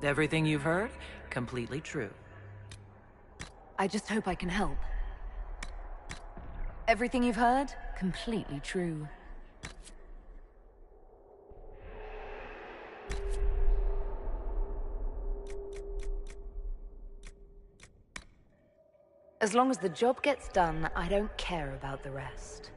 Everything you've heard? Completely true. I just hope I can help. Everything you've heard? Completely true. As long as the job gets done, I don't care about the rest.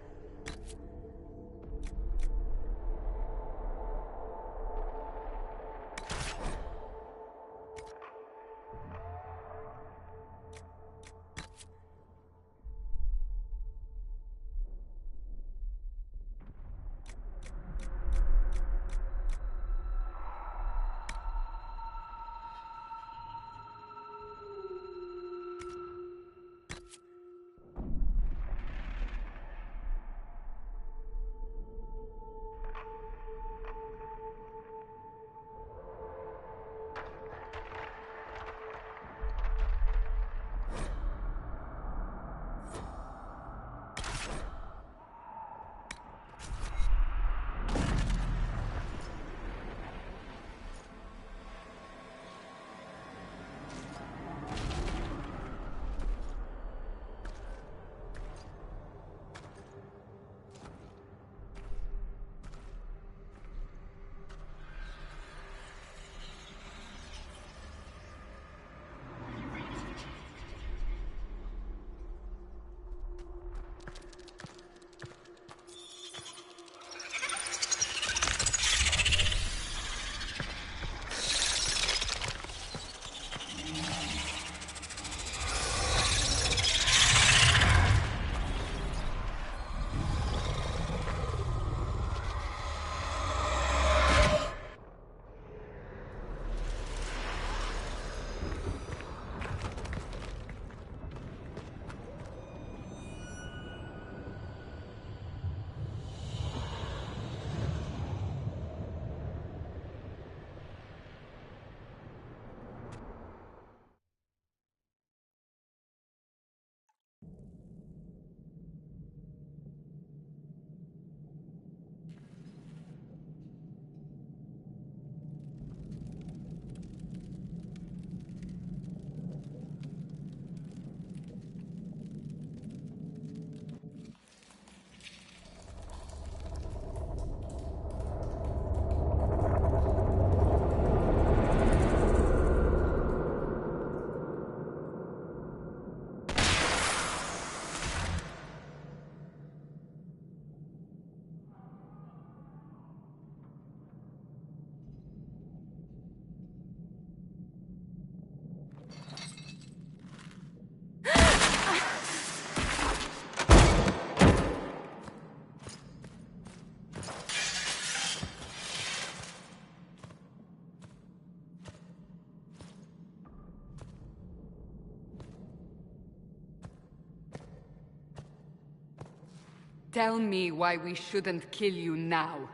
Tell me why we shouldn't kill you now.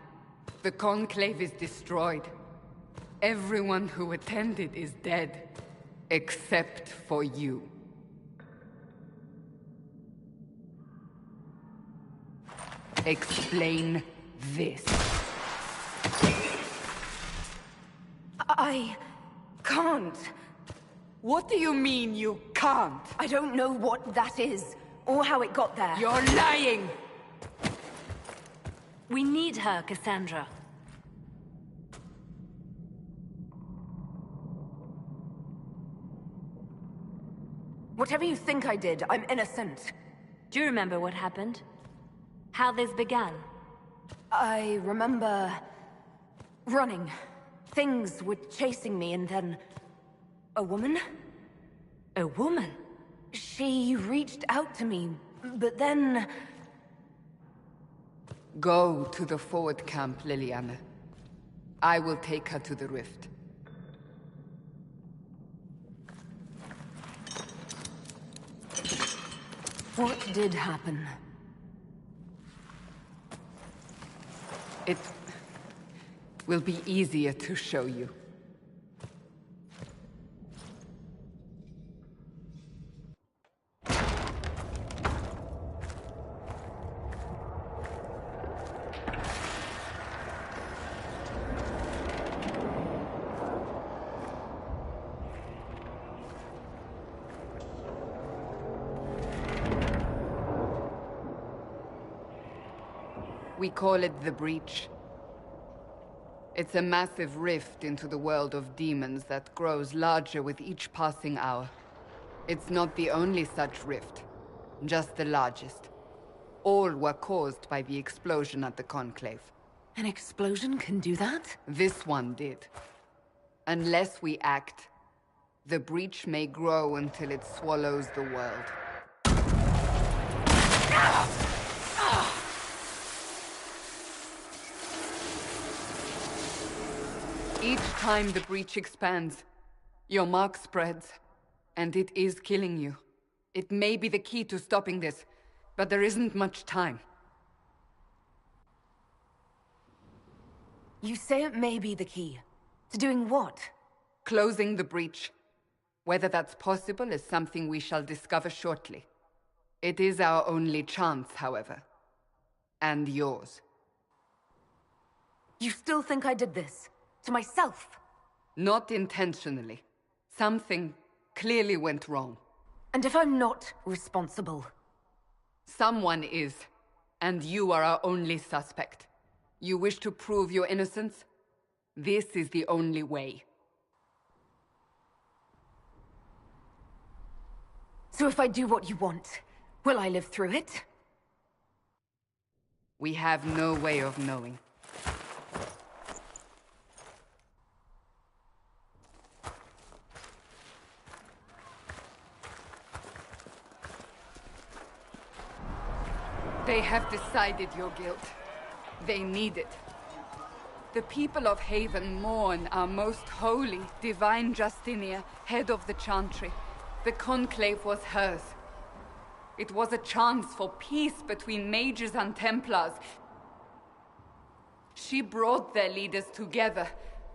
The Conclave is destroyed. Everyone who attended is dead. Except for you. Explain this. I can't. What do you mean you can't? I don't know what that is, or how it got there. You're lying! We need her, Cassandra. Whatever you think I did, I'm innocent. Do you remember what happened? How this began? I remember... running. Things were chasing me, and then... a woman? A woman? She reached out to me, but then... Go to the forward camp, Liliana. I will take her to the rift. What did happen? It will be easier to show you. We call it the Breach. It's a massive rift into the world of demons that grows larger with each passing hour. It's not the only such rift, just the largest. All were caused by the explosion at the Conclave. An explosion can do that? This one did. Unless we act, the Breach may grow until it swallows the world. Each time the Breach expands, your mark spreads, and it is killing you. It may be the key to stopping this, but there isn't much time. You say it may be the key. To doing what? Closing the Breach. Whether that's possible is something we shall discover shortly. It is our only chance, however. And yours. You still think I did this? To myself? Not intentionally. Something clearly went wrong. And if I'm not responsible? Someone is, and you are our only suspect. You wish to prove your innocence? This is the only way. So if I do what you want, will I live through it? We have no way of knowing. They have decided your guilt. They need it. The people of Haven mourn our most holy, divine Justinia, head of the Chantry. The Conclave was hers. It was a chance for peace between mages and Templars. She brought their leaders together.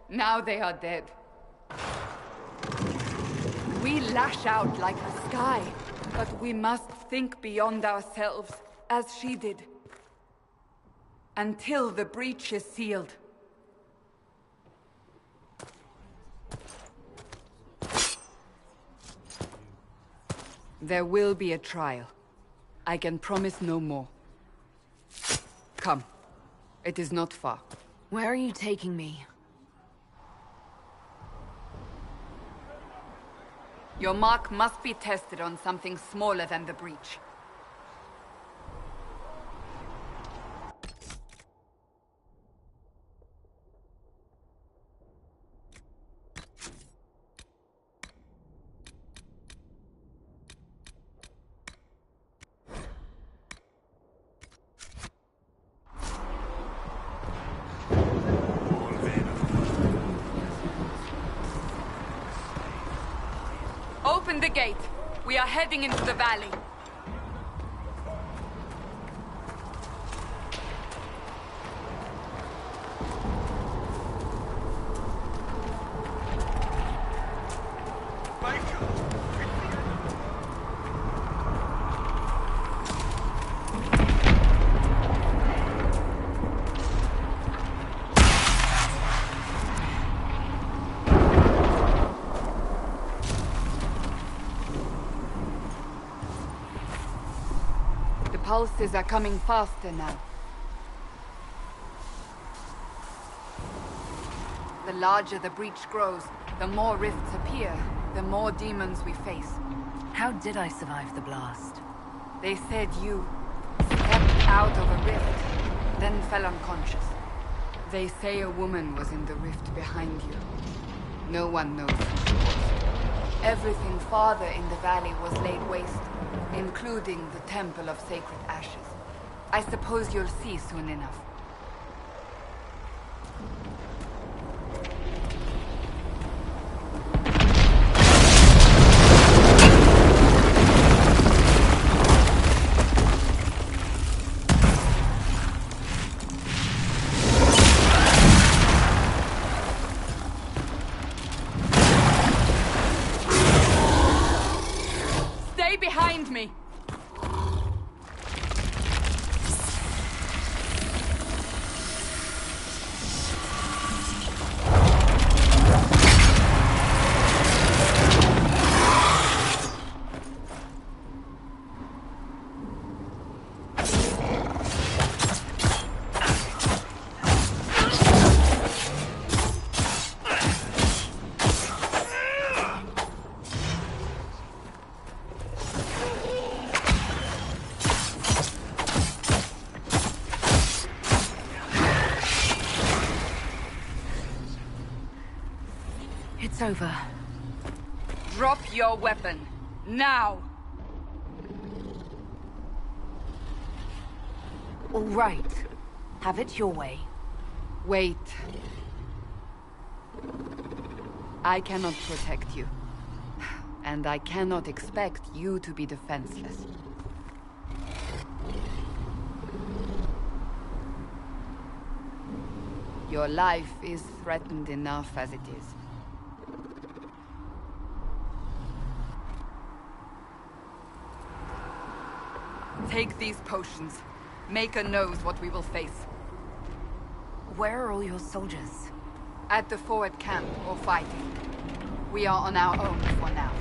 Now they are dead. We lash out like the sky, but we must think beyond ourselves, as she did. Until the Breach is sealed. There will be a trial. I can promise no more. Come. It is not far. Where are you taking me? Your mark must be tested on something smaller than the Breach. Open the gate. We are heading into the valley. Pulses are coming faster now. The larger the Breach grows, the more rifts appear, the more demons we face. How did I survive the blast? They said you stepped out of a rift, then fell unconscious. They say a woman was in the rift behind you. No one knows who she was. Everything farther in the valley was laid waste, including the Temple of Sacred Ashes. I suppose you'll see soon enough. It's over. Drop your weapon. Now! All right. Have it your way. Wait. I cannot protect you. And I cannot expect you to be defenseless. Your life is threatened enough as it is. Take these potions. Maker knows what we will face. Where are all your soldiers? At the forward camp, or fighting. We are on our own for now.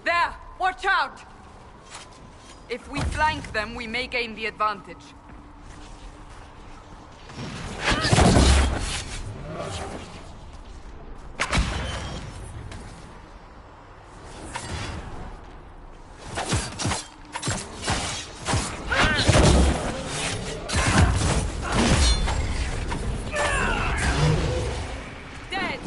There! Watch out! If we flank them, we may gain the advantage. Dead!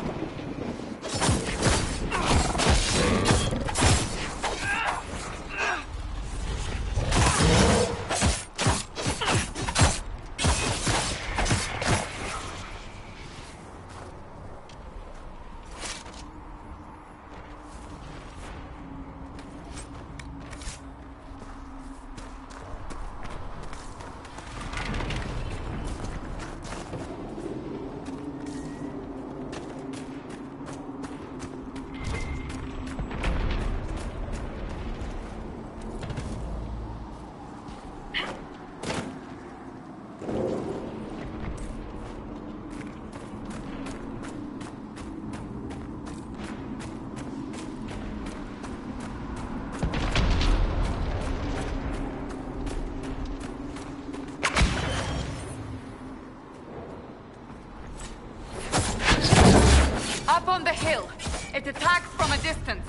Up on the hill. It attacks from a distance.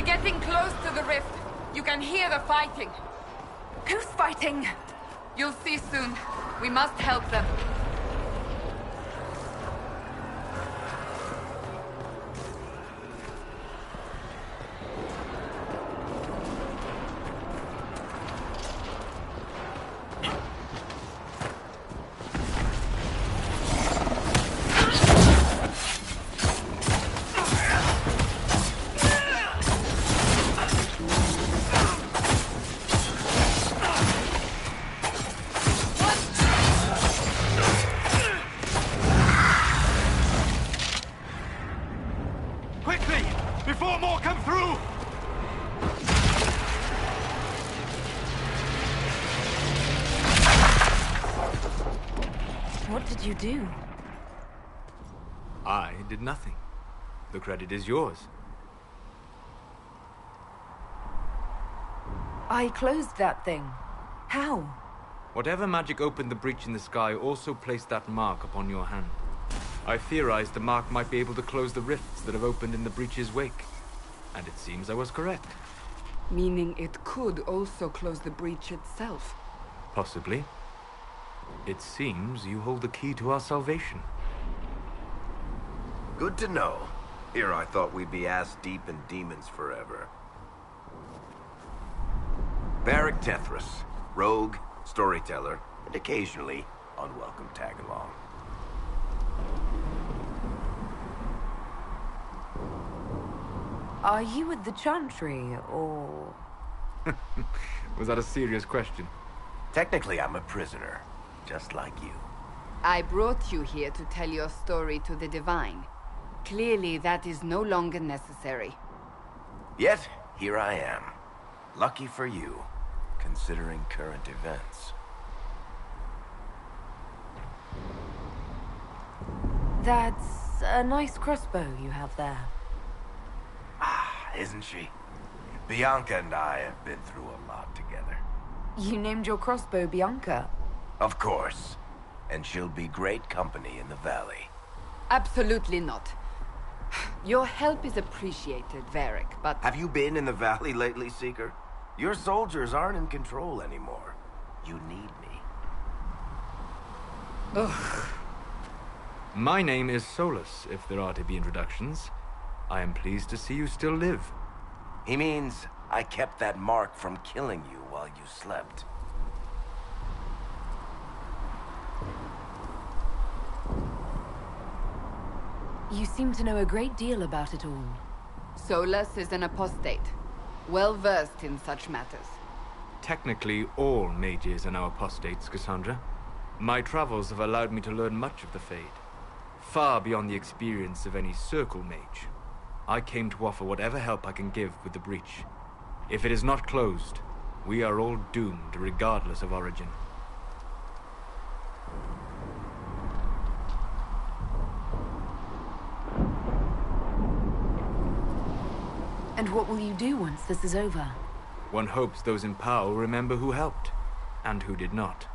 We're getting close to the rift. You can hear the fighting. Who's fighting? You'll see soon. We must help them. What did you do? I did nothing. The credit is yours. I closed that thing. How? Whatever magic opened the breach in the sky also placed that mark upon your hand. I theorized the mark might be able to close the rifts that have opened in the breach's wake. And it seems I was correct. Meaning it could also close the breach itself. Possibly. It seems you hold the key to our salvation. Good to know. Here I thought we'd be ass-deep in demons forever. Varric Tethras, rogue, storyteller, and occasionally unwelcome tag-along. Are you with the Chantry, or...? Was that a serious question? Technically, I'm a prisoner, just like you. I brought you here to tell your story to the Divine. Clearly, that is no longer necessary. Yet, here I am. Lucky for you, considering current events. That's a nice crossbow you have there. Ah, isn't she? Bianca and I have been through a lot together. You named your crossbow Bianca. Of course. And she'll be great company in the valley. Absolutely not. Your help is appreciated, Varric, but... Have you been in the valley lately, Seeker? Your soldiers aren't in control anymore. You need me. Ugh. My name is Solus, if there are to be introductions. I am pleased to see you still live. He means I kept that mark from killing you while you slept. You seem to know a great deal about it all. Solus is an apostate, well-versed in such matters. Technically, all mages are now apostates, Cassandra. My travels have allowed me to learn much of the Fade, far beyond the experience of any Circle mage. I came to offer whatever help I can give with the breach. If it is not closed, we are all doomed, regardless of origin. And what will you do once this is over? One hopes those in power will remember who helped, and who did not.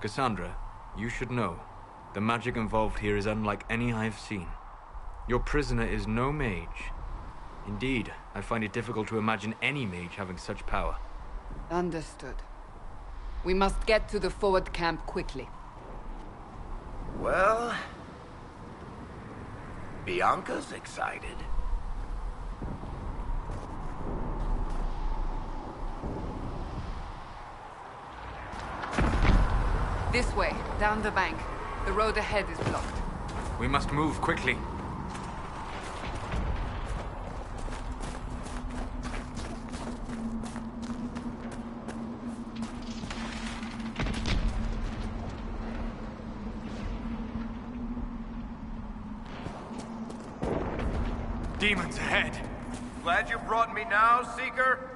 Cassandra, you should know, the magic involved here is unlike any I have seen. Your prisoner is no mage. Indeed, I find it difficult to imagine any mage having such power. Understood. We must get to the forward camp quickly. Well... Bianca's excited. This way, down the bank. The road ahead is blocked. We must move quickly. Demons ahead! Glad you brought me now, Seeker?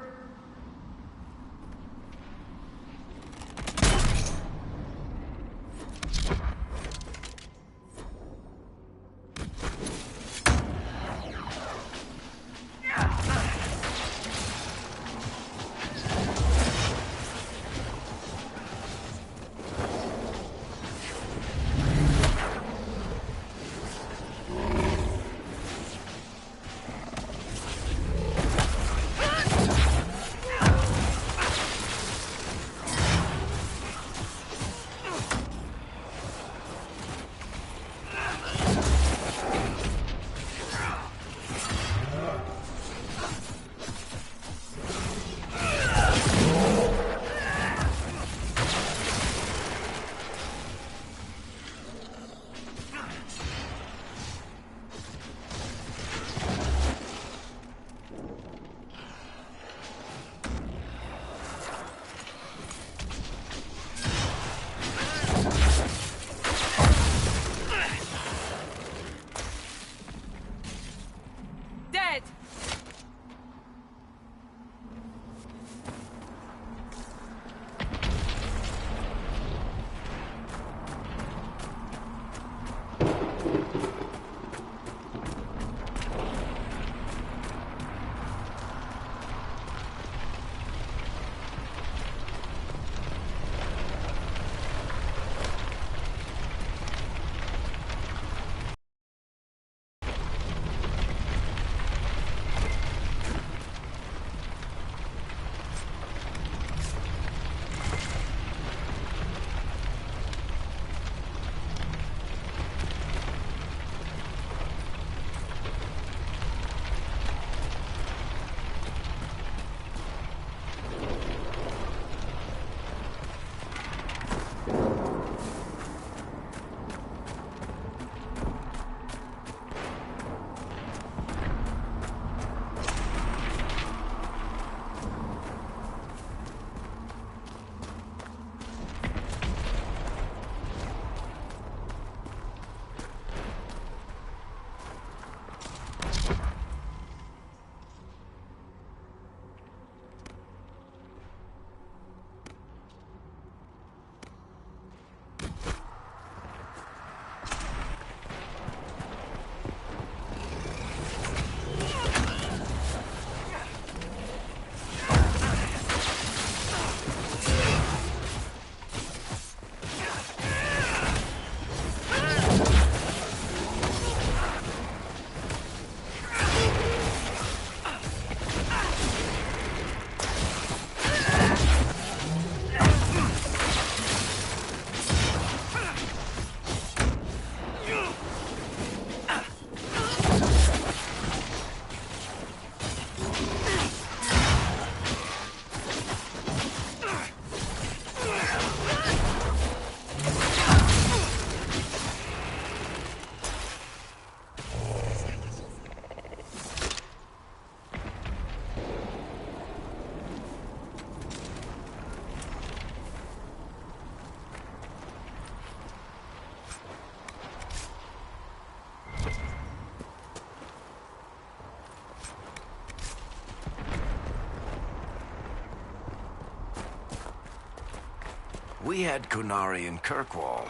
We had Kunari and Kirkwall.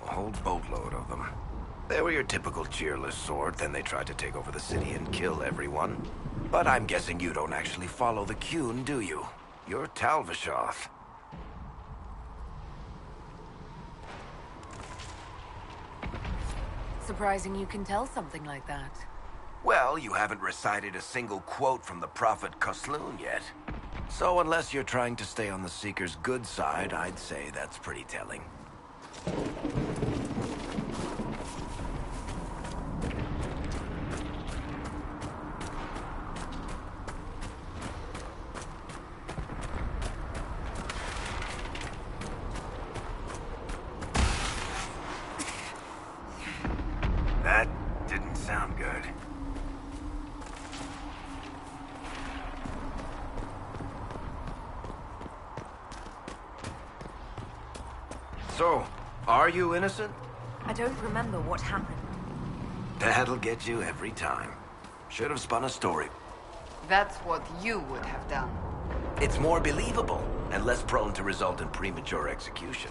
A whole boatload of them. They were your typical cheerless sort, then they tried to take over the city and kill everyone. But I'm guessing you don't actually follow the Qun, do you? You're Talvishoth. Surprising you can tell something like that. Well, you haven't recited a single quote from the Prophet Kosloon yet. So unless you're trying to stay on the Seeker's good side, I'd say that's pretty telling. That didn't sound good. So, are you innocent? I don't remember what happened. That'll get you every time. Should have spun a story. That's what you would have done. It's more believable, and less prone to result in premature execution.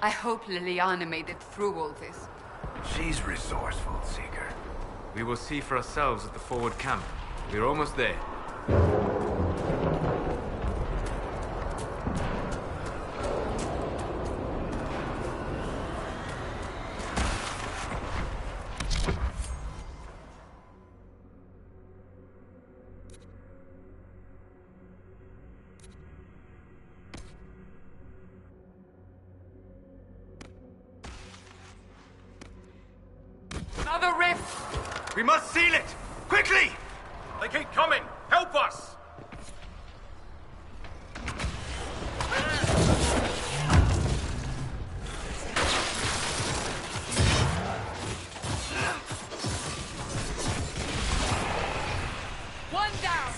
I hope Liliana made it through all this. She's resourceful, Seeker. We will see for ourselves at the forward camp. We're almost there. Another rift! We must seal it! Quickly! They keep coming! Help us! One down!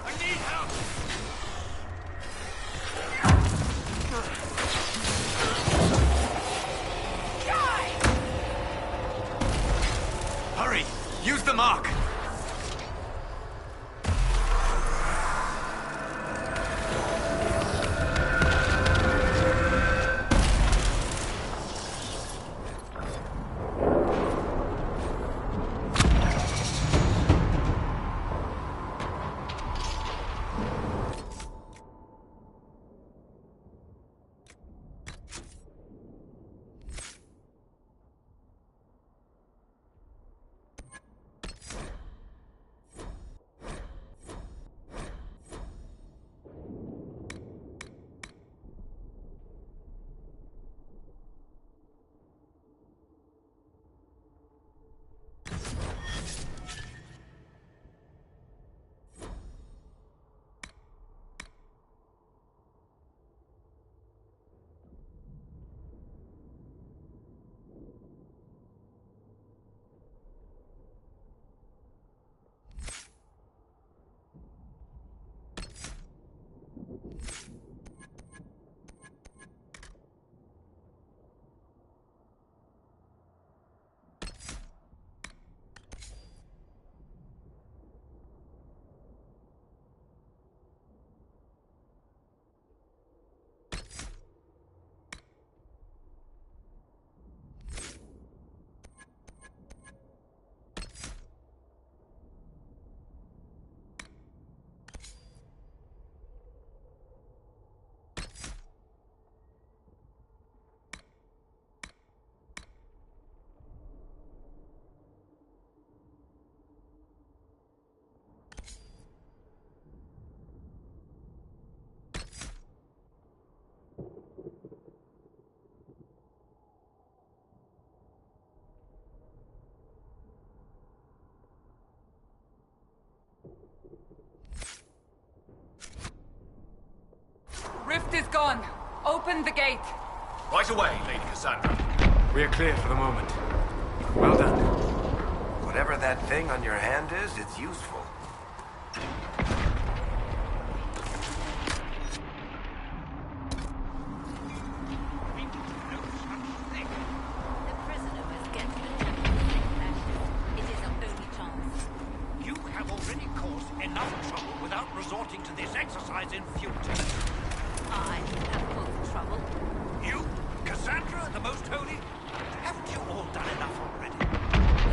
I need help! Hurry! Use the mark! gone. Open the gate. Right away, Lady Cassandra. We are clear for the moment. Well done. Whatever that thing on your hand is, it's useful. The prisoner must get to the temple of Saint Ashes. It is our only chance. You have already caused enough trouble without resorting to this exercise in futility. I have caused trouble. You, Cassandra, the Most Holy? Haven't you all done enough already?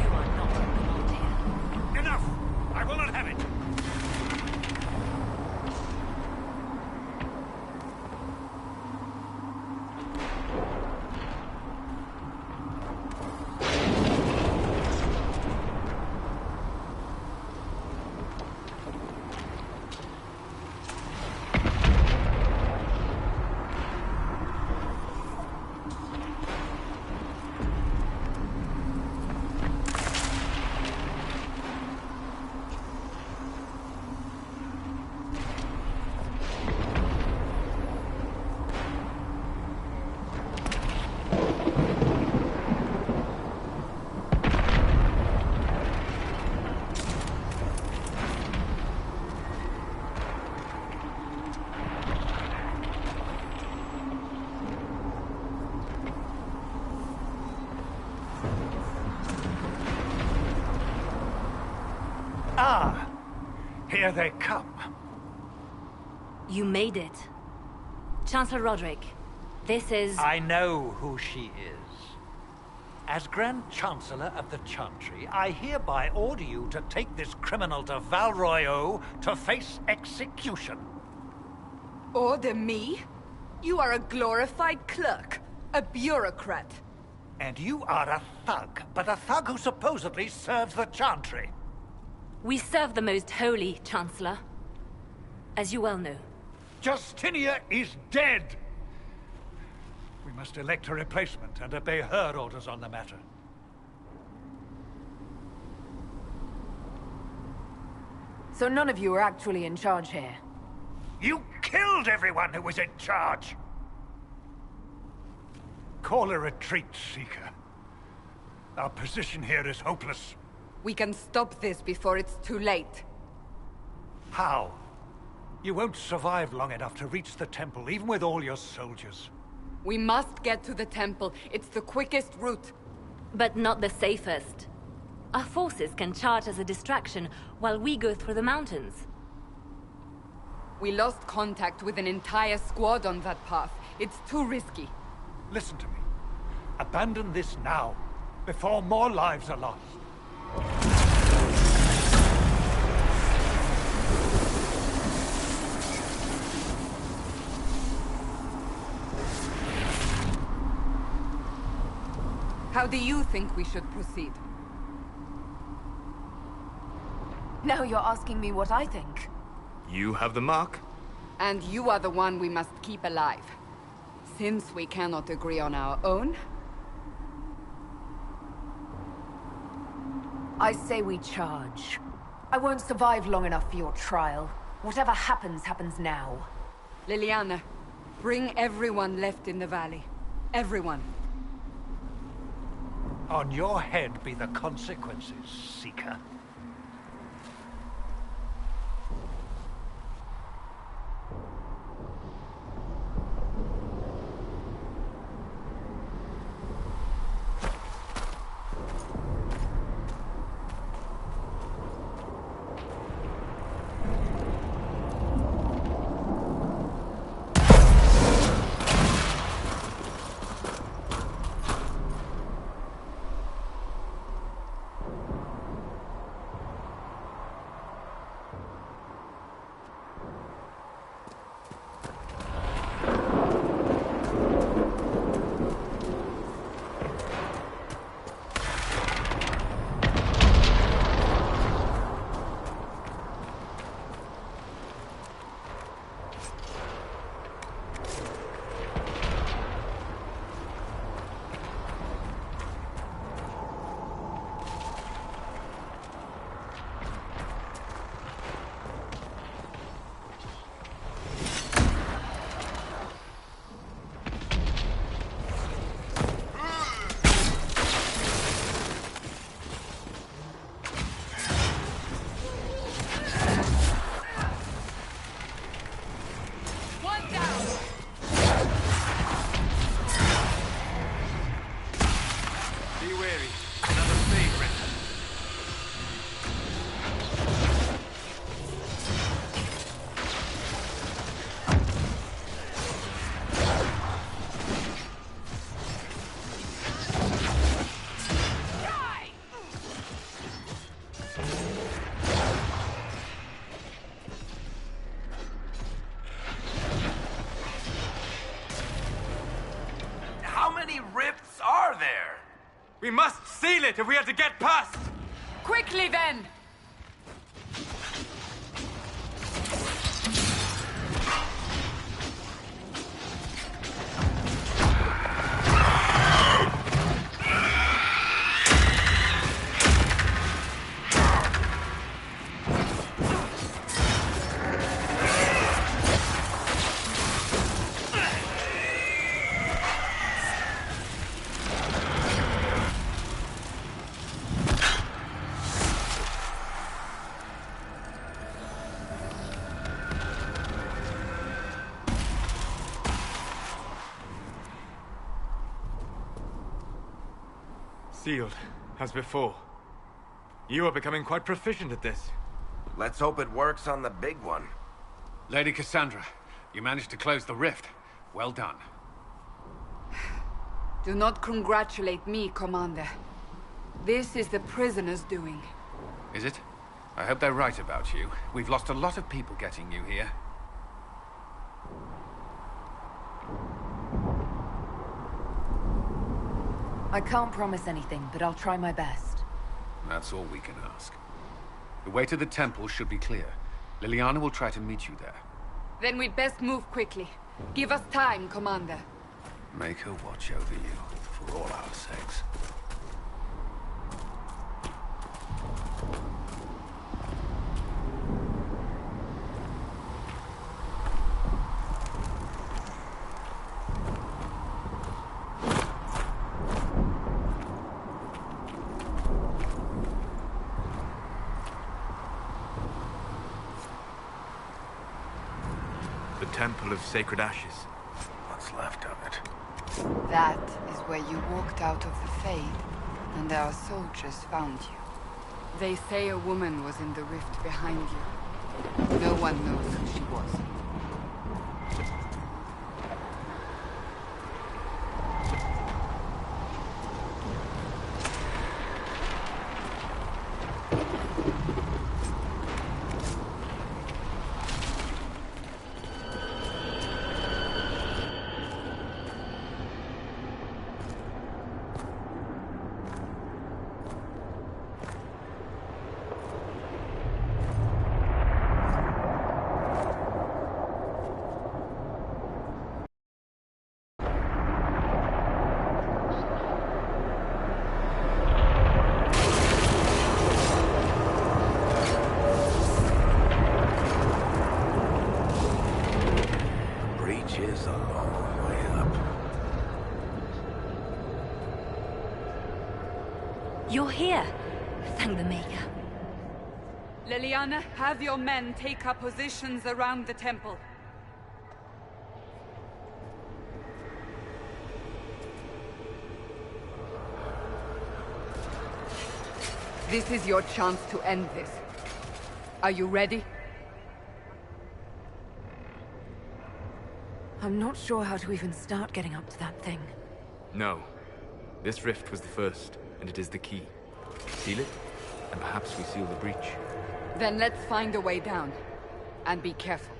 You are not belong here. Enough! I will not have it! Ah! Here they come. You made it. Chancellor Roderick, this is... I know who she is. As Grand Chancellor of the Chantry, I hereby order you to take this criminal to Val Royeaux to face execution. Order me? You are a glorified clerk. A bureaucrat. And you are a thug, but a thug who supposedly serves the Chantry. We serve the Most Holy, Chancellor. As you well know. Justinia is dead! We must elect a replacement and obey her orders on the matter. So none of you are actually in charge here? You killed everyone who was in charge! Call a retreat, Seeker. Our position here is hopeless. We can stop this before it's too late. How? You won't survive long enough to reach the temple, even with all your soldiers. We must get to the temple. It's the quickest route. But not the safest. Our forces can charge as a distraction while we go through the mountains. We lost contact with an entire squad on that path. It's too risky. Listen to me. Abandon this now, before more lives are lost. How do you think we should proceed? Now you're asking me what I think. You have the mark. And you are the one we must keep alive. Since we cannot agree on our own... I say we charge. I won't survive long enough for your trial. Whatever happens, happens now. Liliana, bring everyone left in the valley. Everyone. On your head be the consequences, Seeker. Be wary. Another fade rift. How many rifts are there? We must seal it if we are to get past! Quickly then! Sealed, as before. You are becoming quite proficient at this. Let's hope it works on the big one. Lady Cassandra, you managed to close the rift. Well done. Do not congratulate me, Commander. This is the prisoners' doing. Is it? I hope they're right about you. We've lost a lot of people getting you here. I can't promise anything, but I'll try my best. That's all we can ask. The way to the temple should be clear. Liliana will try to meet you there. Then we'd best move quickly. Give us time, Commander. Make her watch over you, for all our sakes. The Temple of Sacred Ashes. What's left of it? That is where you walked out of the Fade, and our soldiers found you. They say a woman was in the rift behind you. No one knows who she was. Is a long way up. You're here. Thank the Maker. Liliana, have your men take up positions around the temple. This is your chance to end this. Are you ready? I'm not sure how to even start getting up to that thing. No. This rift was the first, and it is the key. Seal it, and perhaps we seal the breach. Then let's find a way down. And be careful.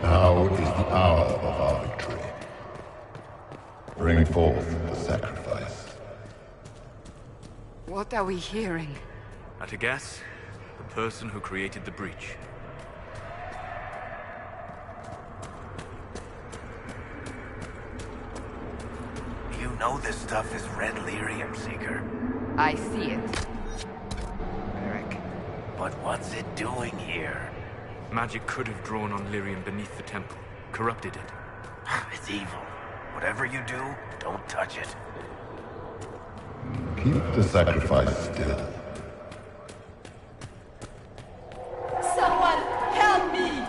Now is the hour of our victory. Bring forth the sacrifice. What are we hearing? At a guess, the person who created the breach. You know this stuff is red lyrium, Seeker. I see it. Eric. But what's it doing here? Magic could have drawn on lyrium beneath the temple, corrupted it. It's evil. Whatever you do, don't touch it. Keep the sacrifice still. Someone help me!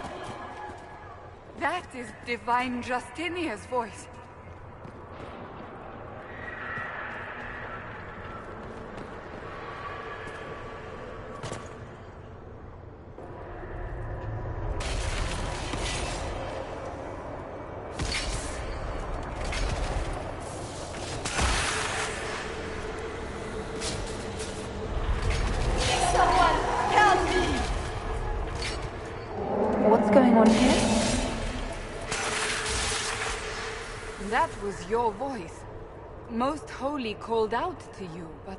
That is Divine Justinia's voice. What's going on here? That was your voice. Most Holy called out to you, but...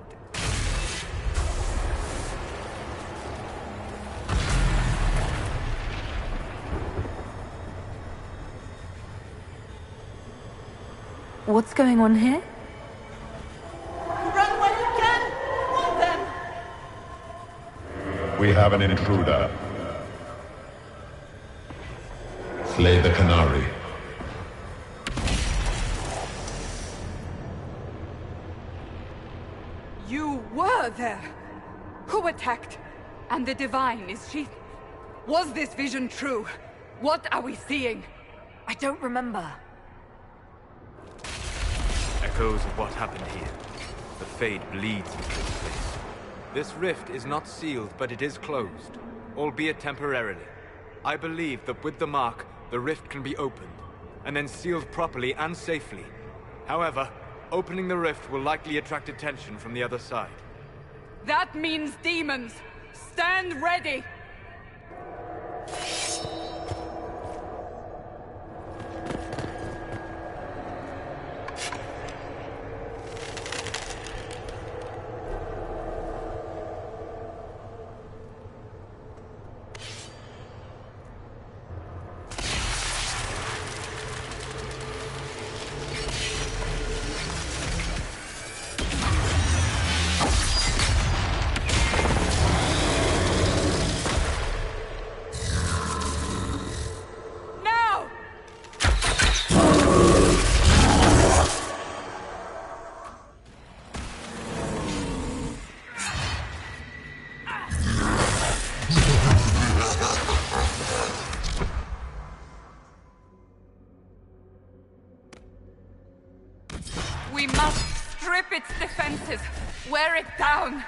What's going on here? Run while you can! Warn them! We have an intruder. Slay the Canary. You were there! Who attacked? And the Divine, is she... Was this vision true? What are we seeing? I don't remember. Echoes of what happened here. The Fade bleeds into this place. This rift is not sealed, but it is closed, albeit temporarily. I believe that with the mark, the rift can be opened, and then sealed properly and safely. However, opening the rift will likely attract attention from the other side. That means demons! Stand ready! We must strip its defenses, wear it down.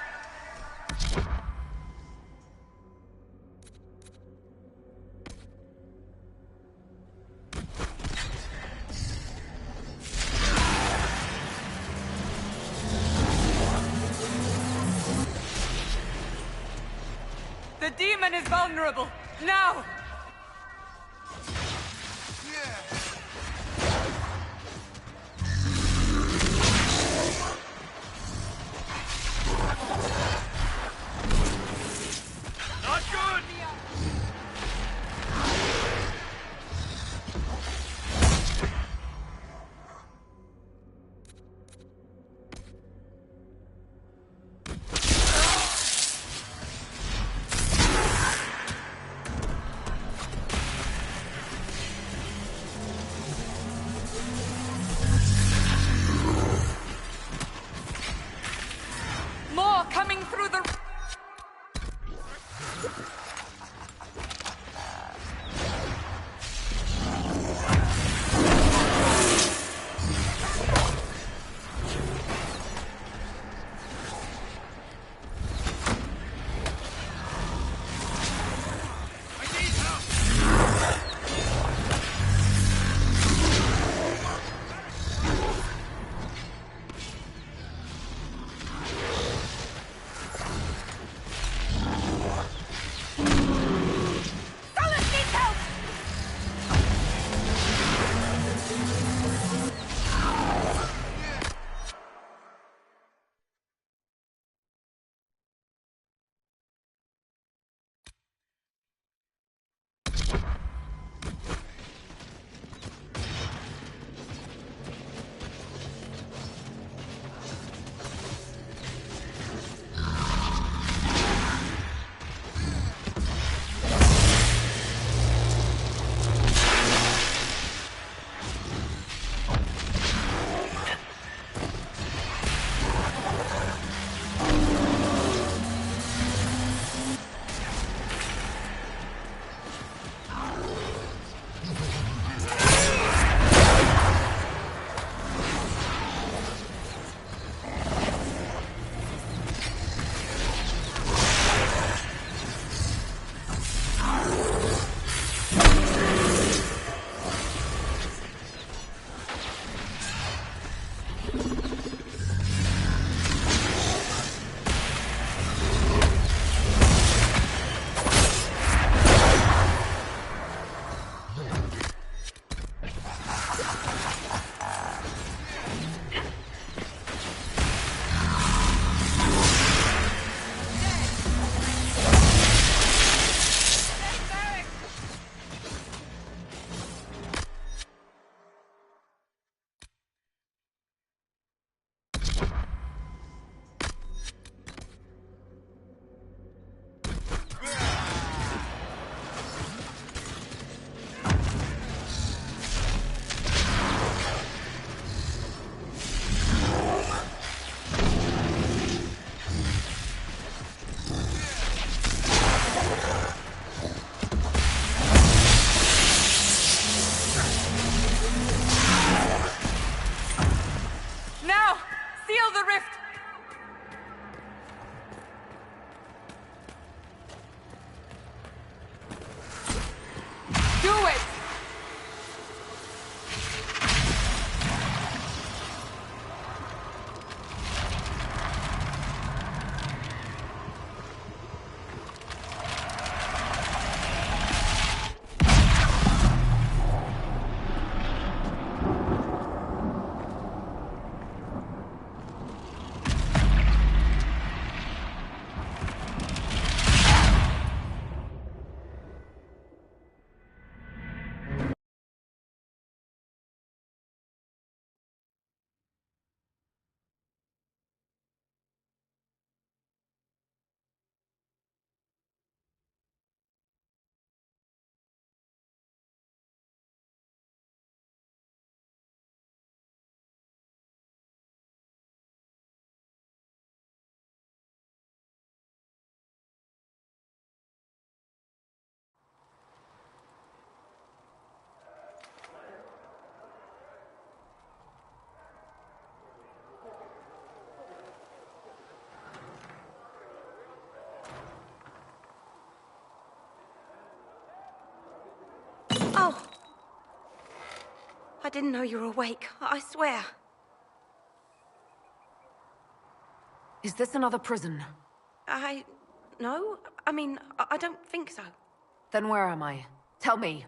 The demon is vulnerable, now! Oh! I didn't know you were awake, I swear. Is this another prison? No. I mean, I don't think so. Then where am I? Tell me.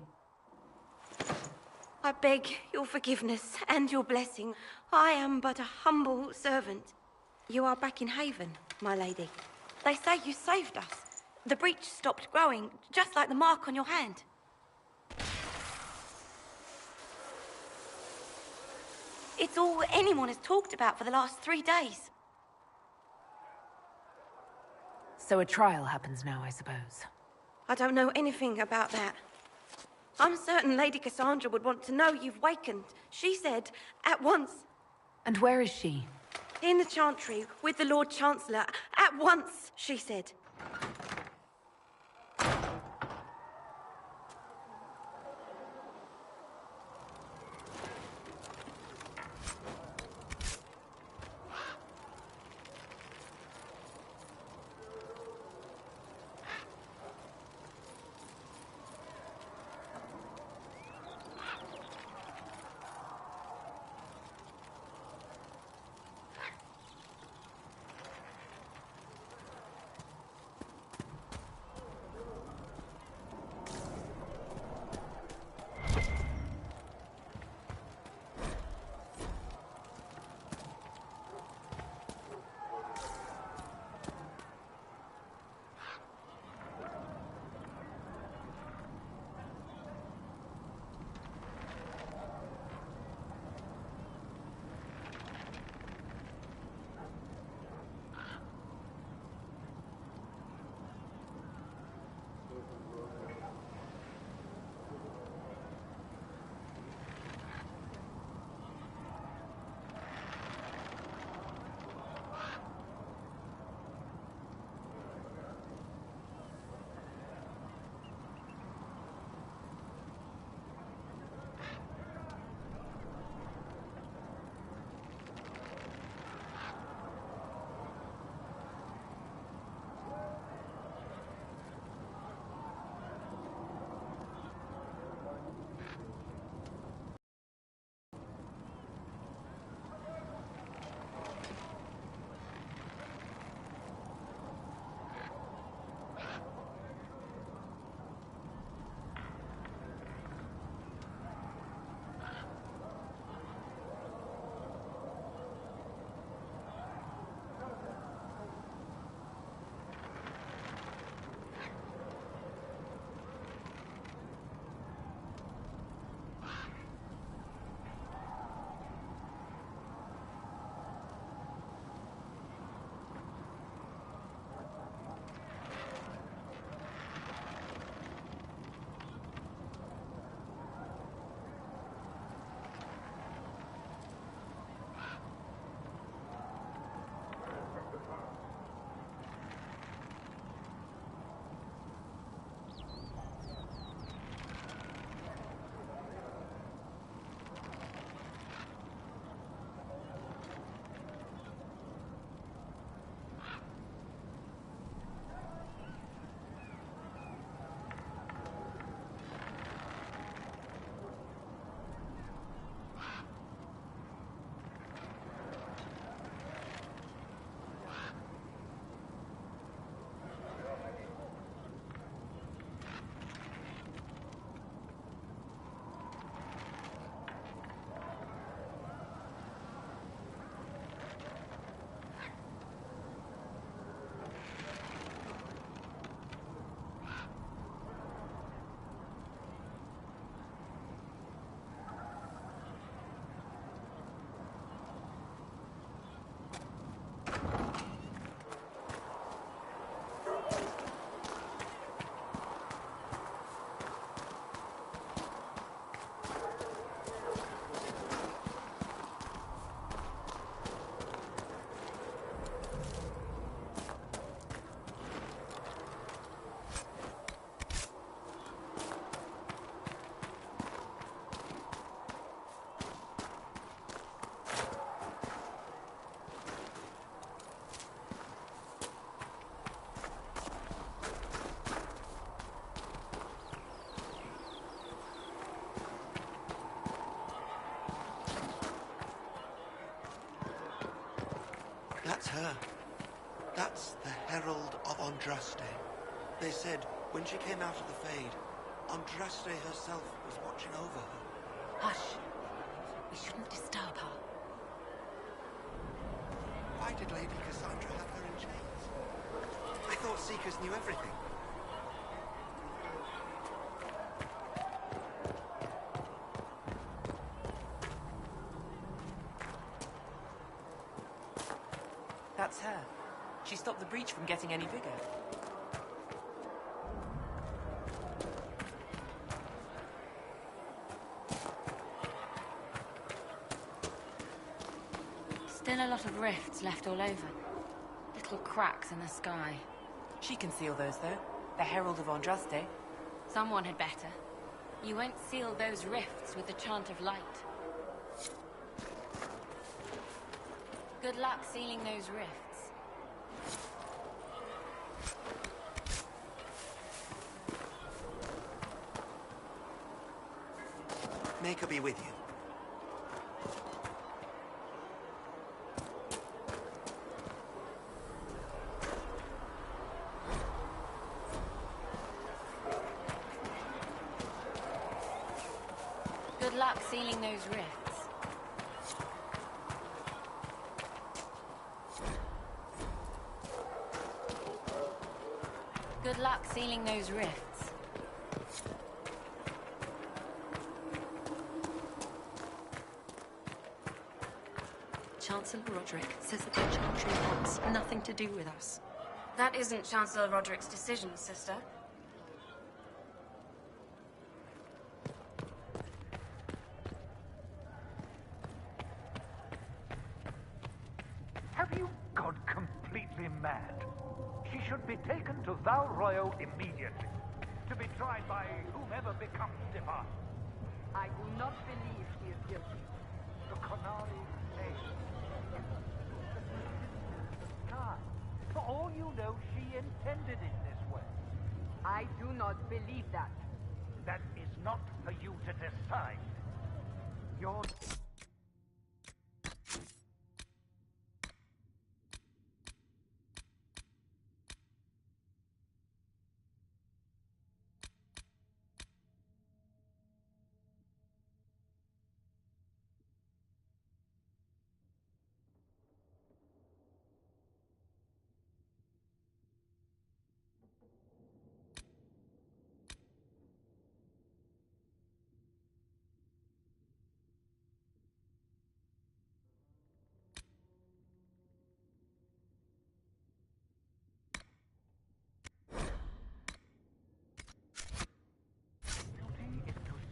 I beg your forgiveness and your blessing. I am but a humble servant. You are back in Haven, my lady. They say you saved us. The breach stopped growing, just like the mark on your hand. It's all anyone has talked about for the last 3 days. So a trial happens now, I suppose. I don't know anything about that. I'm certain Lady Cassandra would want to know you've wakened. She said, at once. And where is she? In the Chantry, with the Lord Chancellor. At once, she said. Herald of Andraste. They said when she came out of the Fade, Andraste herself was watching over her. Hush. We shouldn't disturb her. Why did Lady Cassandra have her in chains? I thought Seekers knew everything. That's her. She stopped the breach from getting any bigger. Still a lot of rifts left all over. Little cracks in the sky. She can seal those, though. The Herald of Andraste. Someone had better. You won't seal those rifts with the chant of light. Good luck sealing those rifts. Make her be with you. Good luck sealing those rifts. Good luck sealing those rifts. Chancellor Roderick says that the Chantry wants nothing to do with us. That isn't Chancellor Roderick's decision, sister. Have you gone completely mad? She should be taken to Val Royo immediately, to be tried by whomever becomes Devan. I do not believe she is guilty. The Qunari say for all you know, she intended it this way. I do not believe that. That is not for you to decide. You're...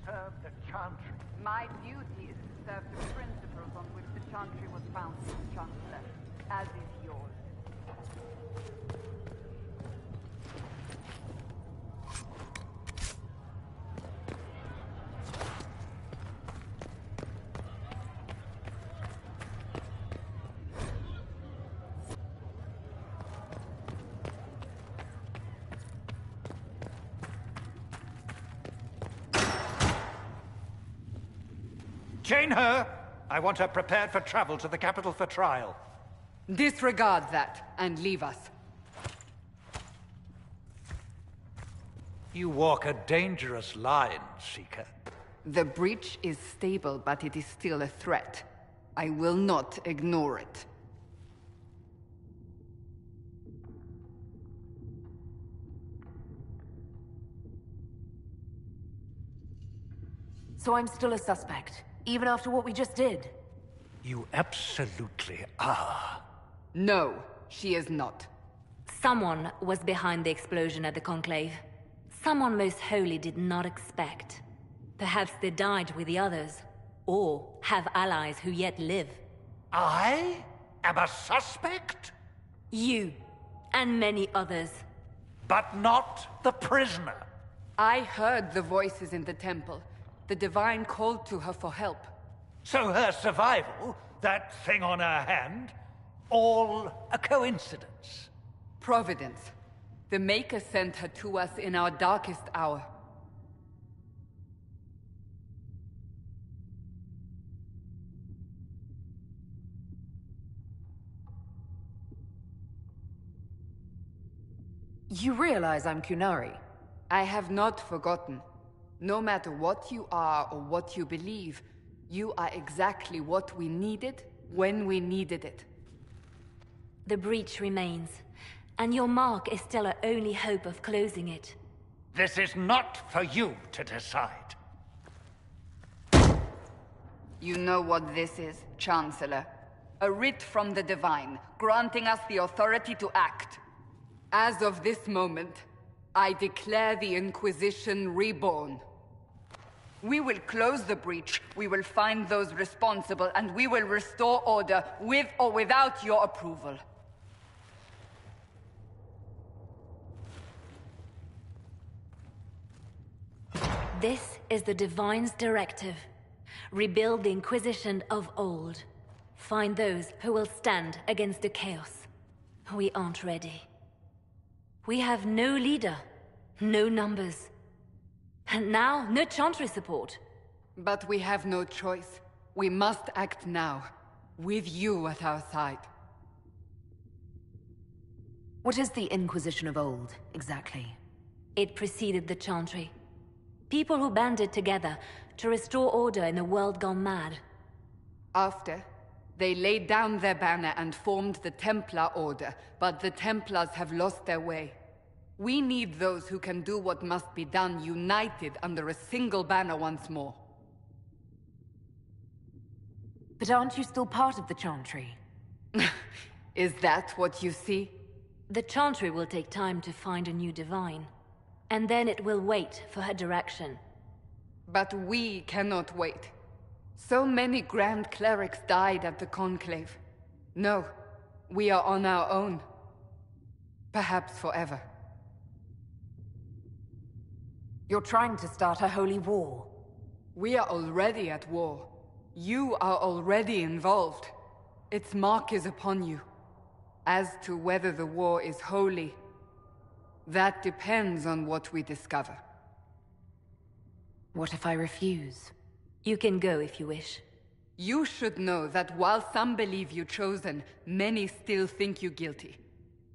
serve the Chantry. My duty is to serve the principles on which the Chantry was founded, Chancellor, as is yours. Chain her! I want her prepared for travel to the capital for trial. Disregard that, and leave us. You walk a dangerous line, Seeker. The breach is stable, but it is still a threat. I will not ignore it. So I'm still a suspect, even after what we just did? You absolutely are. No, she is not. Someone was behind the explosion at the Conclave. Someone Most Holy did not expect. Perhaps they died with the others, or have allies who yet live. I am a suspect? You, and many others. But not the prisoner. I heard the voices in the temple. The Divine called to her for help. So her survival, that thing on her hand, all a coincidence? Providence. The Maker sent her to us in our darkest hour. You realize I'm Kunari? I have not forgotten. No matter what you are or what you believe, you are exactly what we needed when we needed it. The breach remains, and your mark is still our only hope of closing it. This is not for you to decide. You know what this is, Chancellor. A writ from the Divine, granting us the authority to act. As of this moment, I declare the Inquisition reborn. We will close the breach, we will find those responsible, and we will restore order, with or without your approval. This is the Divine's directive. Rebuild the Inquisition of old. Find those who will stand against the chaos. We aren't ready. We have no leader, no numbers. And now, no Chantry support. But we have no choice. We must act now, with you at our side. What is the Inquisition of old, exactly? It preceded the Chantry. People who banded together to restore order in a world gone mad. After, they laid down their banner and formed the Templar Order, but the Templars have lost their way. We need those who can do what must be done, united under a single banner once more. But aren't you still part of the Chantry? Is that what you see? The Chantry will take time to find a new Divine. And then it will wait for her direction. But we cannot wait. So many Grand Clerics died at the Conclave. No, we are on our own. Perhaps forever. You're trying to start a holy war. We are already at war. You are already involved. Its mark is upon you. As to whether the war is holy, that depends on what we discover. What if I refuse? You can go if you wish. You should know that while some believe you chosen, many still think you guilty.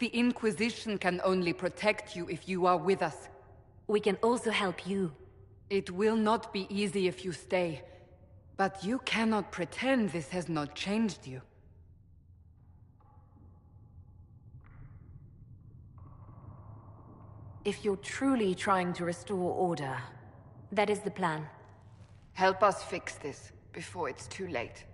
The Inquisition can only protect you if you are with us. We can also help you. It will not be easy if you stay, but you cannot pretend this has not changed you. If you're truly trying to restore order... That is the plan. Help us fix this, before it's too late.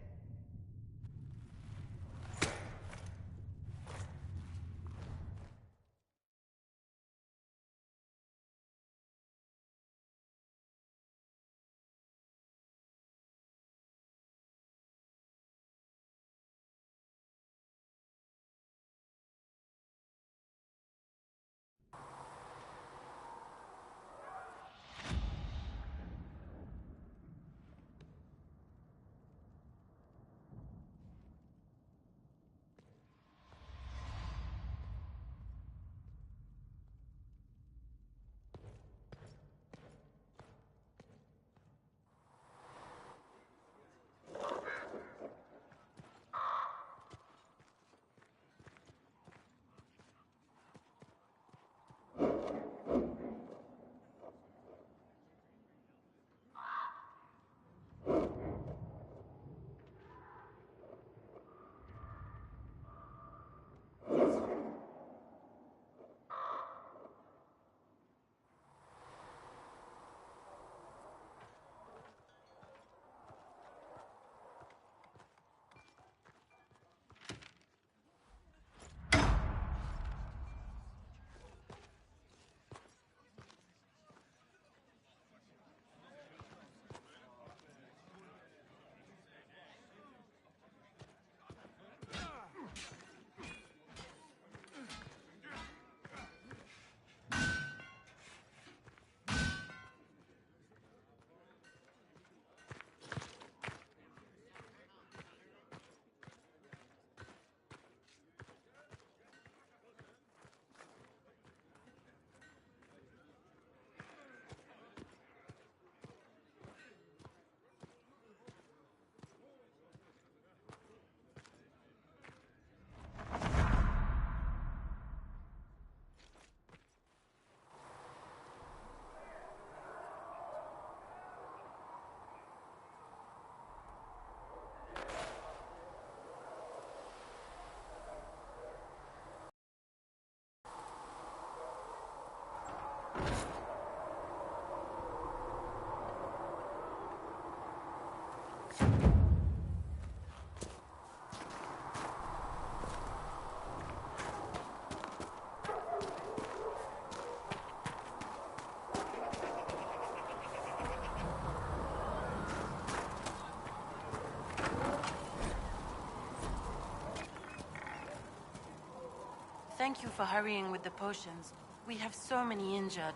Thank you for hurrying with the potions. We have so many injured.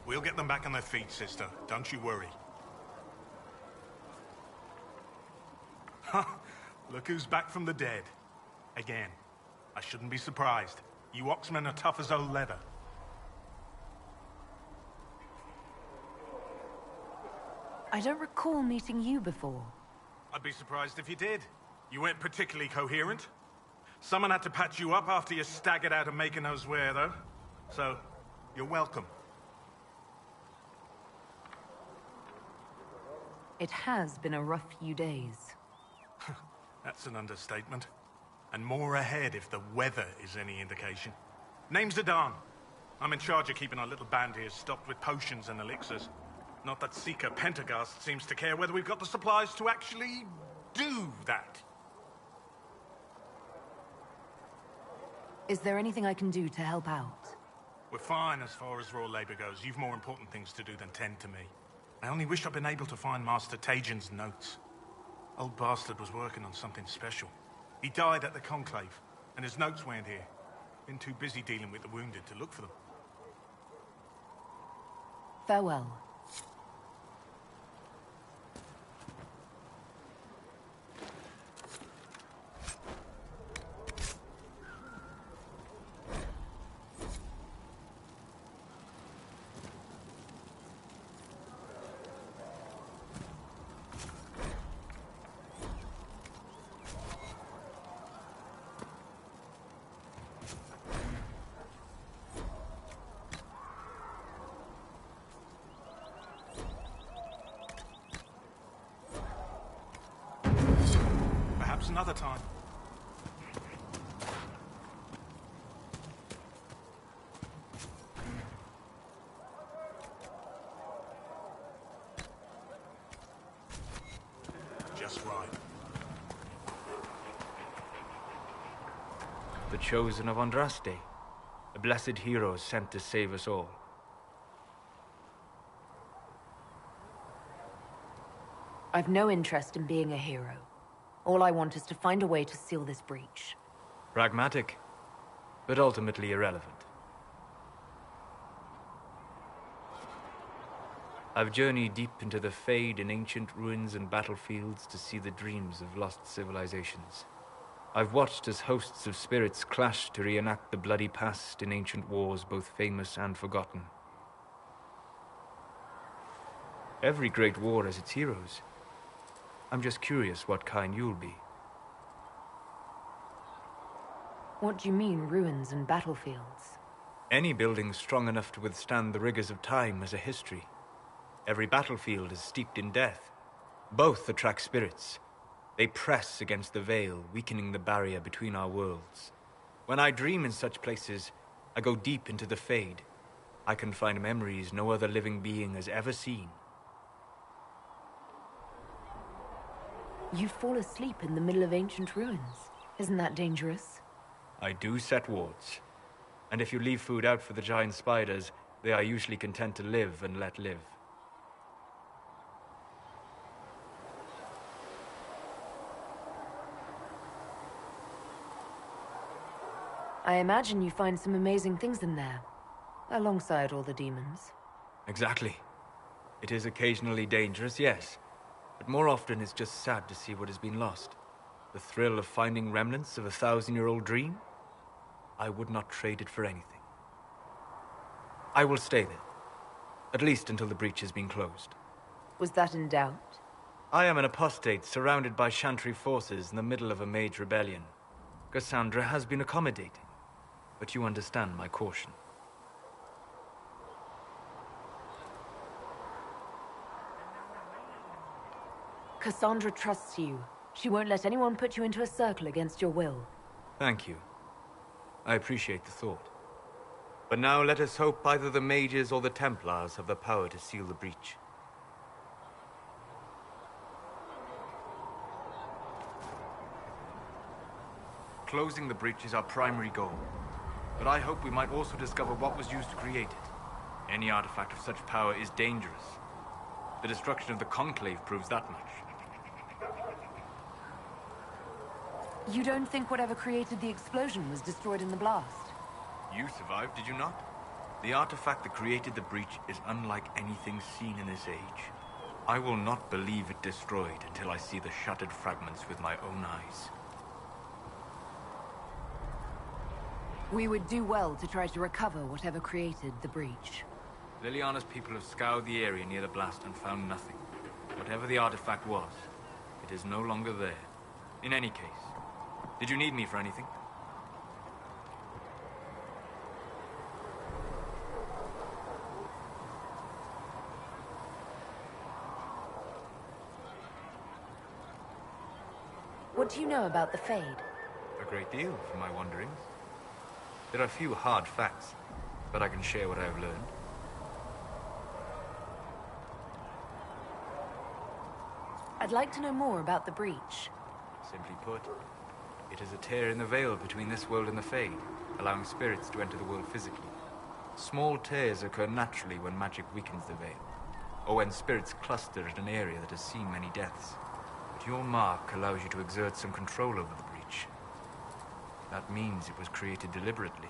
We'll get them back on their feet, sister. Don't you worry. Look who's back from the dead. Again. I shouldn't be surprised. You Oxmen are tough as old leather. I don't recall meeting you before. I'd be surprised if you did. You weren't particularly coherent. Someone had to patch you up after you staggered out of making those wear, though. So, you're welcome. It has been a rough few days. That's an understatement. And more ahead if the weather is any indication. Name's Zidane. I'm in charge of keeping our little band here stocked with potions and elixirs. Not that Seeker Pentagast seems to care whether we've got the supplies to actually do that. Is there anything I can do to help out? We're fine as far as raw labor goes. You've more important things to do than tend to me. I only wish I'd been able to find Master Tajin's notes. Old bastard was working on something special. He died at the Conclave, and his notes weren't here. Been too busy dealing with the wounded to look for them. Farewell. Perhaps another time. Just right. The chosen of Andraste, a blessed hero sent to save us all. I've no interest in being a hero. All I want is to find a way to seal this breach. Pragmatic, but ultimately irrelevant. I've journeyed deep into the Fade in ancient ruins and battlefields to see the dreams of lost civilizations. I've watched as hosts of spirits clash to reenact the bloody past in ancient wars both famous and forgotten. Every great war has its heroes. I'm just curious what kind you'll be. What do you mean, ruins and battlefields? Any building strong enough to withstand the rigors of time has a history. Every battlefield is steeped in death. Both attract spirits. They press against the veil, weakening the barrier between our worlds. When I dream in such places, I go deep into the Fade. I can find memories no other living being has ever seen. You fall asleep in the middle of ancient ruins. Isn't that dangerous? I do set wards. And if you leave food out for the giant spiders, they are usually content to live and let live. I imagine you find some amazing things in there, alongside all the demons. Exactly. It is occasionally dangerous, yes. But more often it's just sad to see what has been lost. The thrill of finding remnants of a 1,000-year-old dream? I would not trade it for anything. I will stay there. At least until the breach has been closed. Was that in doubt? I am an apostate surrounded by Chantry forces in the middle of a mage rebellion. Cassandra has been accommodating, but you understand my caution. Cassandra trusts you. She won't let anyone put you into a circle against your will. Thank you. I appreciate the thought. But now let us hope either the mages or the Templars have the power to seal the breach. Closing the breach is our primary goal. But I hope we might also discover what was used to create it. Any artifact of such power is dangerous. The destruction of the Conclave proves that much. You don't think whatever created the explosion was destroyed in the blast? You survived, did you not? The artifact that created the breach is unlike anything seen in this age. I will not believe it destroyed until I see the shattered fragments with my own eyes. We would do well to try to recover whatever created the breach. Liliana's people have scoured the area near the blast and found nothing. Whatever the artifact was, it is no longer there. In any case, did you need me for anything? What do you know about the Fade? A great deal, from my wanderings. There are few hard facts, but I can share what I have learned. I'd like to know more about the breach. Simply put, it is a tear in the veil between this world and the Fade, allowing spirits to enter the world physically. Small tears occur naturally when magic weakens the veil, or when spirits cluster at an area that has seen many deaths. But your mark allows you to exert some control over the breach. That means it was created deliberately.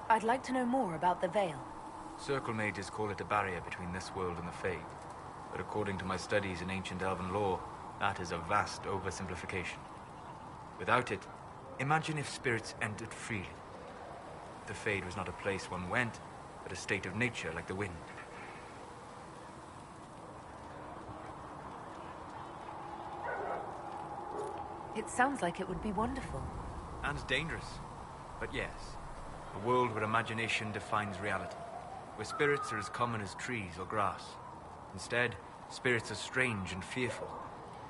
I'd like to know more about the Veil. Circle mages call it a barrier between this world and the Fade. But according to my studies in ancient elven lore, that is a vast oversimplification. Without it, imagine if spirits entered freely. The Fade was not a place one went, but a state of nature like the wind. It sounds like it would be wonderful. And dangerous. But yes, a world where imagination defines reality. Where spirits are as common as trees or grass. Instead, spirits are strange and fearful.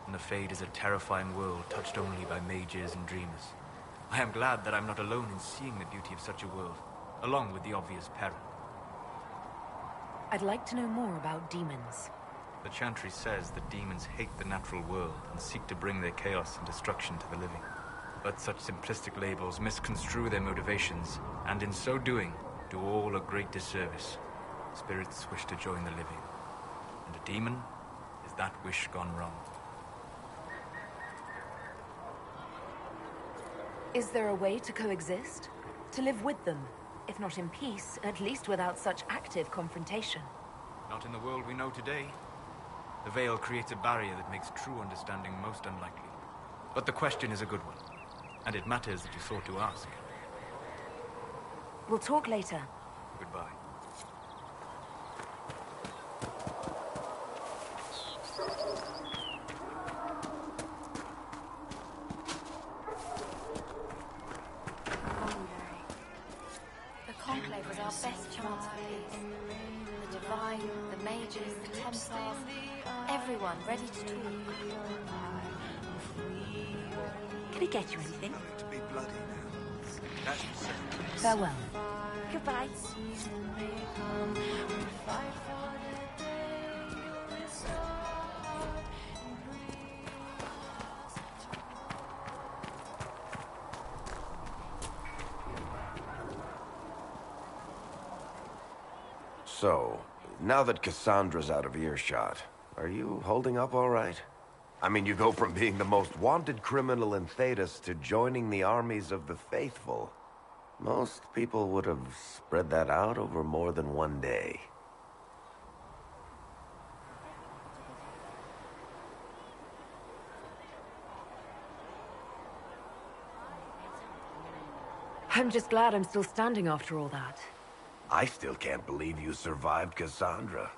And the Fade is a terrifying world touched only by mages and dreamers. I am glad that I'm not alone in seeing the beauty of such a world, along with the obvious peril. I'd like to know more about demons. The Chantry says that demons hate the natural world and seek to bring their chaos and destruction to the living. But such simplistic labels misconstrue their motivations, and in so doing, do all a great disservice. Spirits wish to join the living, and a demon is that wish gone wrong. Is there a way to coexist? To live with them? If not in peace, at least without such active confrontation. Not in the world we know today. The Veil creates a barrier that makes true understanding most unlikely. But the question is a good one, and it matters that you sought to ask. We'll talk later. Goodbye. The Conclave was our best chance for peace. The Divine, the Mages, the Templars, everyone ready to talk. Can I get you anything? To be bloody now. That's the same. Farewell. Goodbye. So, now that Cassandra's out of earshot, are you holding up all right? I mean, you go from being the most wanted criminal in Thedas to joining the armies of the faithful. Most people would have spread that out over more than one day. I'm just glad I'm still standing after all that. I still can't believe you survived Cassandra.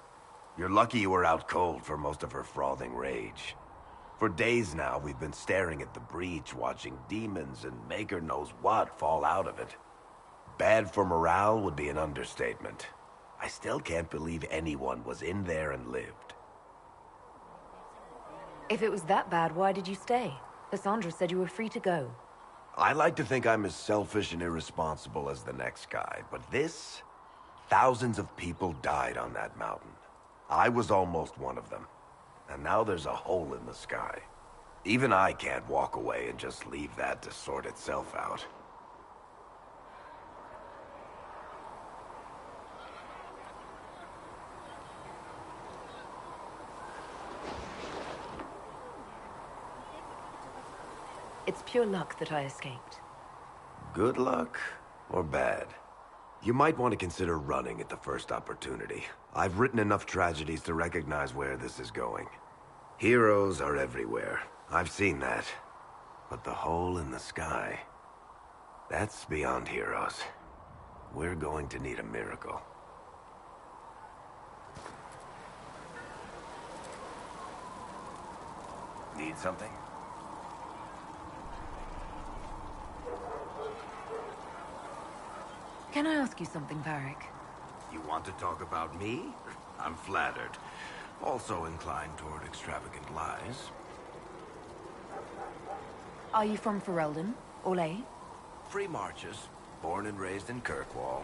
You're lucky you were out cold for most of her frothing rage. For days now, we've been staring at the breach, watching demons and Maker knows what fall out of it. Bad for morale would be an understatement. I still can't believe anyone was in there and lived. If it was that bad, why did you stay? Cassandra said you were free to go. I like to think I'm as selfish and irresponsible as the next guy, but this... Thousands of people died on that mountain. I was almost one of them. And now there's a hole in the sky. Even I can't walk away and just leave that to sort itself out. It's pure luck that I escaped. Good luck or bad? You might want to consider running at the first opportunity. I've written enough tragedies to recognize where this is going. Heroes are everywhere. I've seen that. But the hole in the sky... that's beyond heroes. We're going to need a miracle. Need something? Can I ask you something, Varric? You want to talk about me? I'm flattered. Also inclined toward extravagant lies. Are you from Ferelden? Orlais? Free marches, born and raised in Kirkwall.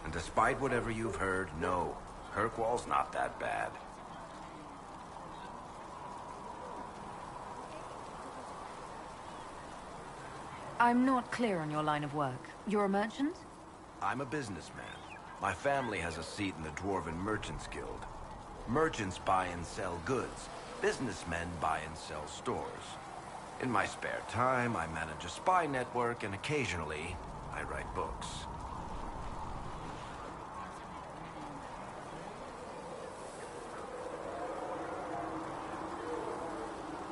And despite whatever you've heard, no, Kirkwall's not that bad. I'm not clear on your line of work. You're a merchant? I'm a businessman. My family has a seat in the Dwarven Merchants Guild. Merchants buy and sell goods. Businessmen buy and sell stores. In my spare time, I manage a spy network, and occasionally, I write books.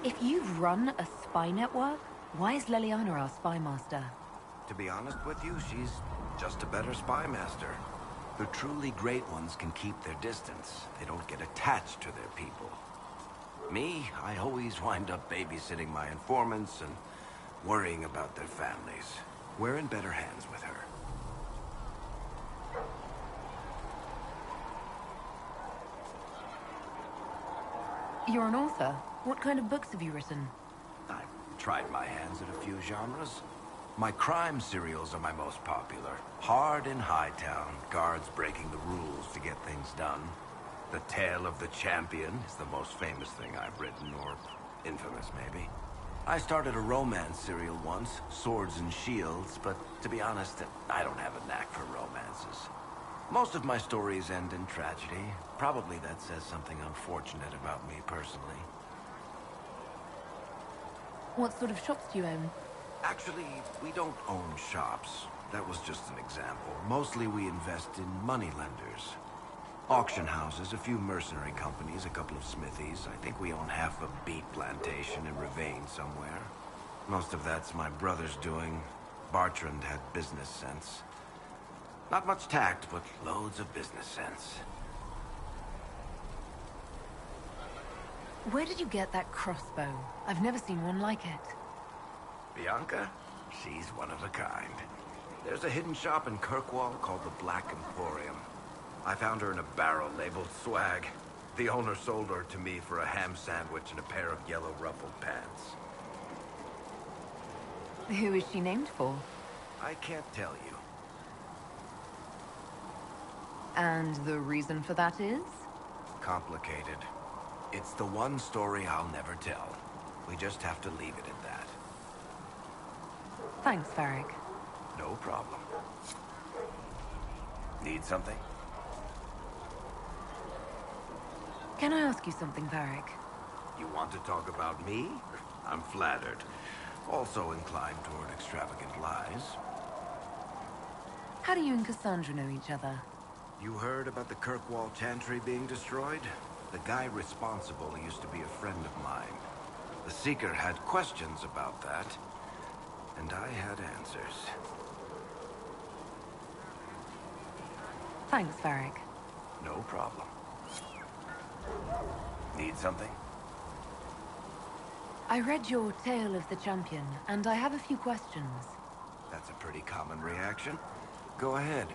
If you run a spy network, why is Leliana our spy master? To be honest with you, she's just a better spy master. The truly great ones can keep their distance. They don't get attached to their people. Me, I always wind up babysitting my informants and worrying about their families. We're in better hands with her. You're an author. What kind of books have you written? I've tried my hands at a few genres. My crime serials are my most popular. Hard in Hightown, guards breaking the rules to get things done. The Tale of the Champion is the most famous thing I've written, or infamous maybe. I started a romance serial once, Swords and Shields, but to be honest, I don't have a knack for romances. Most of my stories end in tragedy. Probably that says something unfortunate about me personally. What sort of shops do you own? Actually, we don't own shops. That was just an example. Mostly we invest in moneylenders. Auction houses, a few mercenary companies, a couple of smithies. I think we own half a beet plantation in Ravane somewhere. Most of that's my brother's doing. Bartrand had business sense. Not much tact, but loads of business sense. Where did you get that crossbow? I've never seen one like it. Bianca? She's one of a kind. There's a hidden shop in Kirkwall called the Black Emporium. I found her in a barrel labeled swag. The owner sold her to me for a ham sandwich and a pair of yellow ruffled pants. Who is she named for? I can't tell you. And the reason for that is? Complicated. It's the one story I'll never tell. We just have to leave it at that. Thanks, Varric. No problem. Need something? Can I ask you something, Varric? You want to talk about me? I'm flattered. Also inclined toward extravagant lies. How do you and Cassandra know each other? You heard about the Kirkwall Chantry being destroyed? The guy responsible used to be a friend of mine. The Seeker had questions about that, and I had answers. Thanks, Varric. No problem. Need something? I read your Tale of the Champion, and I have a few questions. That's a pretty common reaction. Go ahead.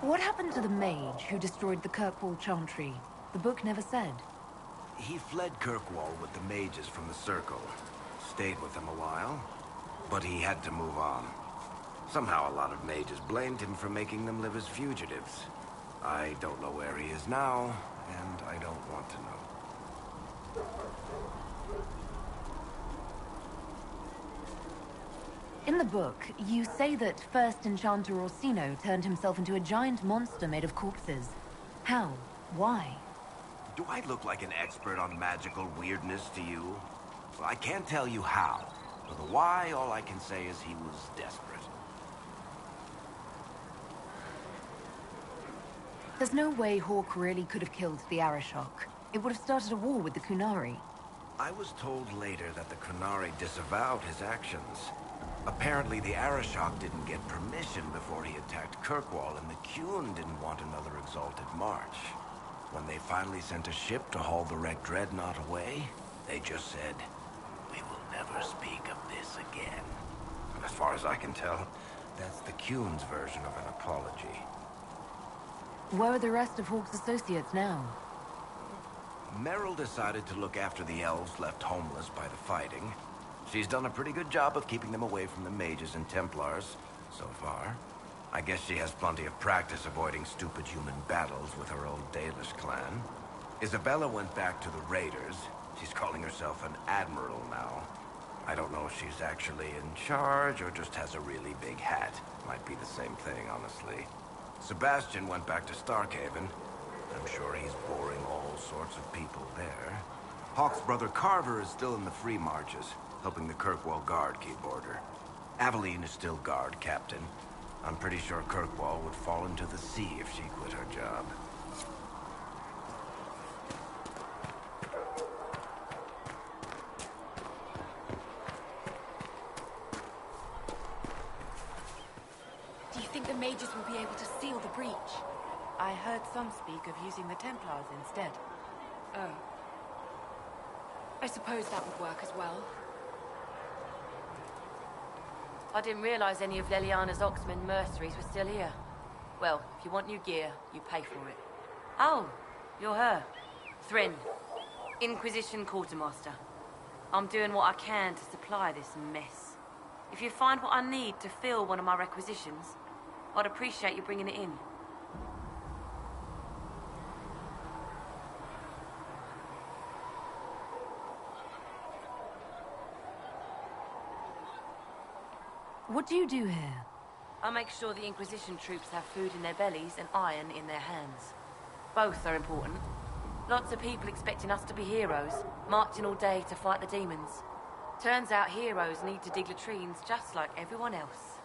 What happened to the mage who destroyed the Kirkwall Chantry? The book never said. He fled Kirkwall with the mages from the Circle. Stayed with them a while, but he had to move on. Somehow a lot of mages blamed him for making them live as fugitives. I don't know where he is now, and I don't want to know. In the book, you say that first Enchanter Orsino turned himself into a giant monster made of corpses. How? Why? Do I look like an expert on magical weirdness to you? Well, I can't tell you how. For the why, all I can say is he was desperate. There's no way Hawk really could have killed the Arashok. It would have started a war with the Kunari. I was told later that the Kunari disavowed his actions. Apparently the Arashok didn't get permission before he attacked Kirkwall, and the Qun didn't want another exalted march. When they finally sent a ship to haul the wrecked dreadnought away, they just said, "We will never speak of this again." And as far as I can tell, that's the Qun's version of an apology. Where are the rest of Hawk's associates now? Meryl decided to look after the elves left homeless by the fighting. She's done a pretty good job of keeping them away from the mages and Templars, so far. I guess she has plenty of practice avoiding stupid human battles with her old Dalish clan. Isabella went back to the Raiders. She's calling herself an admiral now. I don't know if she's actually in charge or just has a really big hat. Might be the same thing, honestly. Sebastian went back to Starkhaven. I'm sure he's boring all sorts of people there. Hawk's brother Carver is still in the Free Marches, helping the Kirkwall Guard keep order. Aveline is still guard captain. I'm pretty sure Kirkwall would fall into the sea if she quit her job. Do you think the mages will be able to seal the breach? I heard some speak of using the Templars instead. Oh. I suppose that would work as well. I didn't realize any of Leliana's Oxman mercenaries were still here. Well, if you want new gear, you pay for it. Oh, you're her. Thrin, Inquisition Quartermaster. I'm doing what I can to supply this mess. If you find what I need to fill one of my requisitions, I'd appreciate you bringing it in. What do you do here? I make sure the Inquisition troops have food in their bellies and iron in their hands. Both are important. Lots of people expecting us to be heroes, marching all day to fight the demons. Turns out heroes need to dig latrines just like everyone else.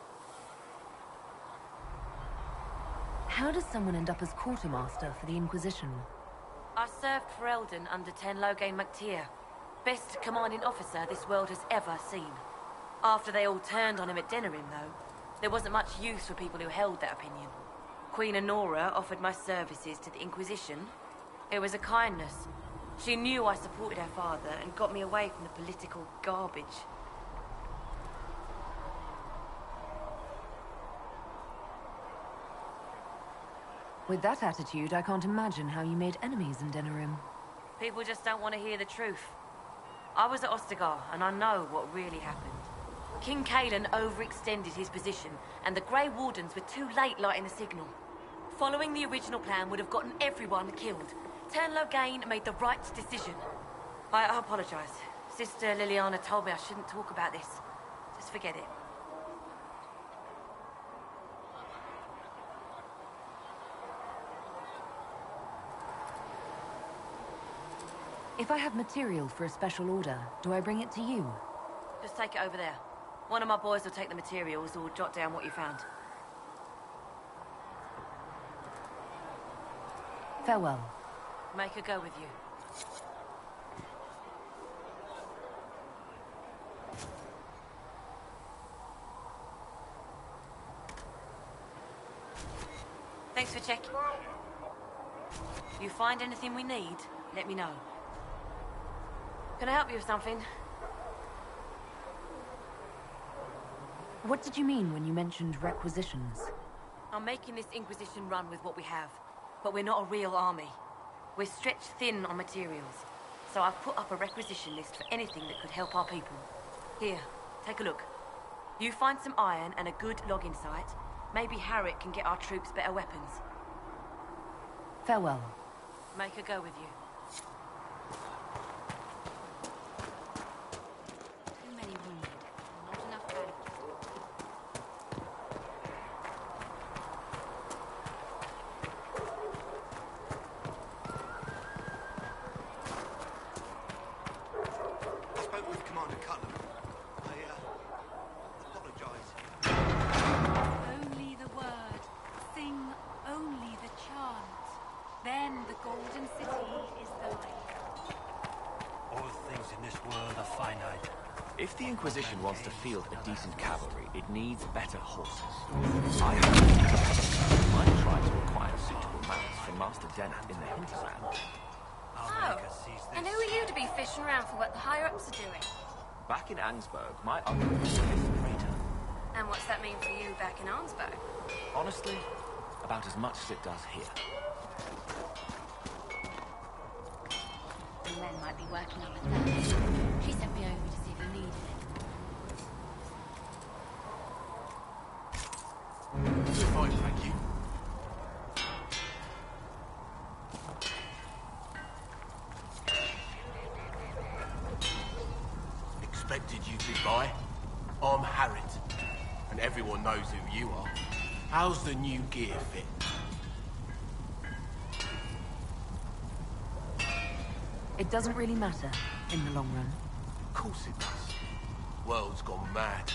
How does someone end up as quartermaster for the Inquisition? I served for Eldon under Ten Loghain MacTier. Best commanding officer this world has ever seen. After they all turned on him at Denerim, though, there wasn't much use for people who held that opinion. Queen Honora offered my services to the Inquisition. It was a kindness. She knew I supported her father and got me away from the political garbage. With that attitude, I can't imagine how you made enemies in Denerim. People just don't want to hear the truth. I was at Ostagar, and I know what really happened. King Kaelan overextended his position, and the Grey Wardens were too late lighting the signal. Following the original plan would have gotten everyone killed. Ten Loghain made the right decision. I apologize. Sister Liliana told me I shouldn't talk about this. Just forget it. If I have material for a special order, do I bring it to you? Just take it over there. One of my boys will take the materials or jot down what you found. Farewell. Make her go with you. Thanks for checking. You find anything we need, let me know. Can I help you with something? What did you mean when you mentioned requisitions? I'm making this Inquisition run with what we have, but we're not a real army. We're stretched thin on materials, so I've put up a requisition list for anything that could help our people. Here, take a look. You find some iron and a good logging site, maybe Harriet can get our troops better weapons. Farewell. Make her go with you. Too many wounded, not enough bandits. I spoke with Commander Cutler. I apologize. Only the word. Sing only the chant. Then the golden city is thine. All things in this world are finite. If the Inquisition wants to field a decent cavalry, it needs better horses. I might try to acquire suitable mounts from Master Denner in the hinterland. Oh, and who are you to be fishing around for what the higher-ups are doing? Back in Ansburg, my uncle was a fifth praetor. And what's that mean for you back in Arnsberg? Honestly, about as much as it does here. The men might be working on a thing. She sent me over to see if you needed it. You're fine, thank you. Expected you, big boy. I'm Harriet, and everyone knows who you are. How's the new gear fit? It doesn't really matter in the long run. Of course it does. World's gone mad.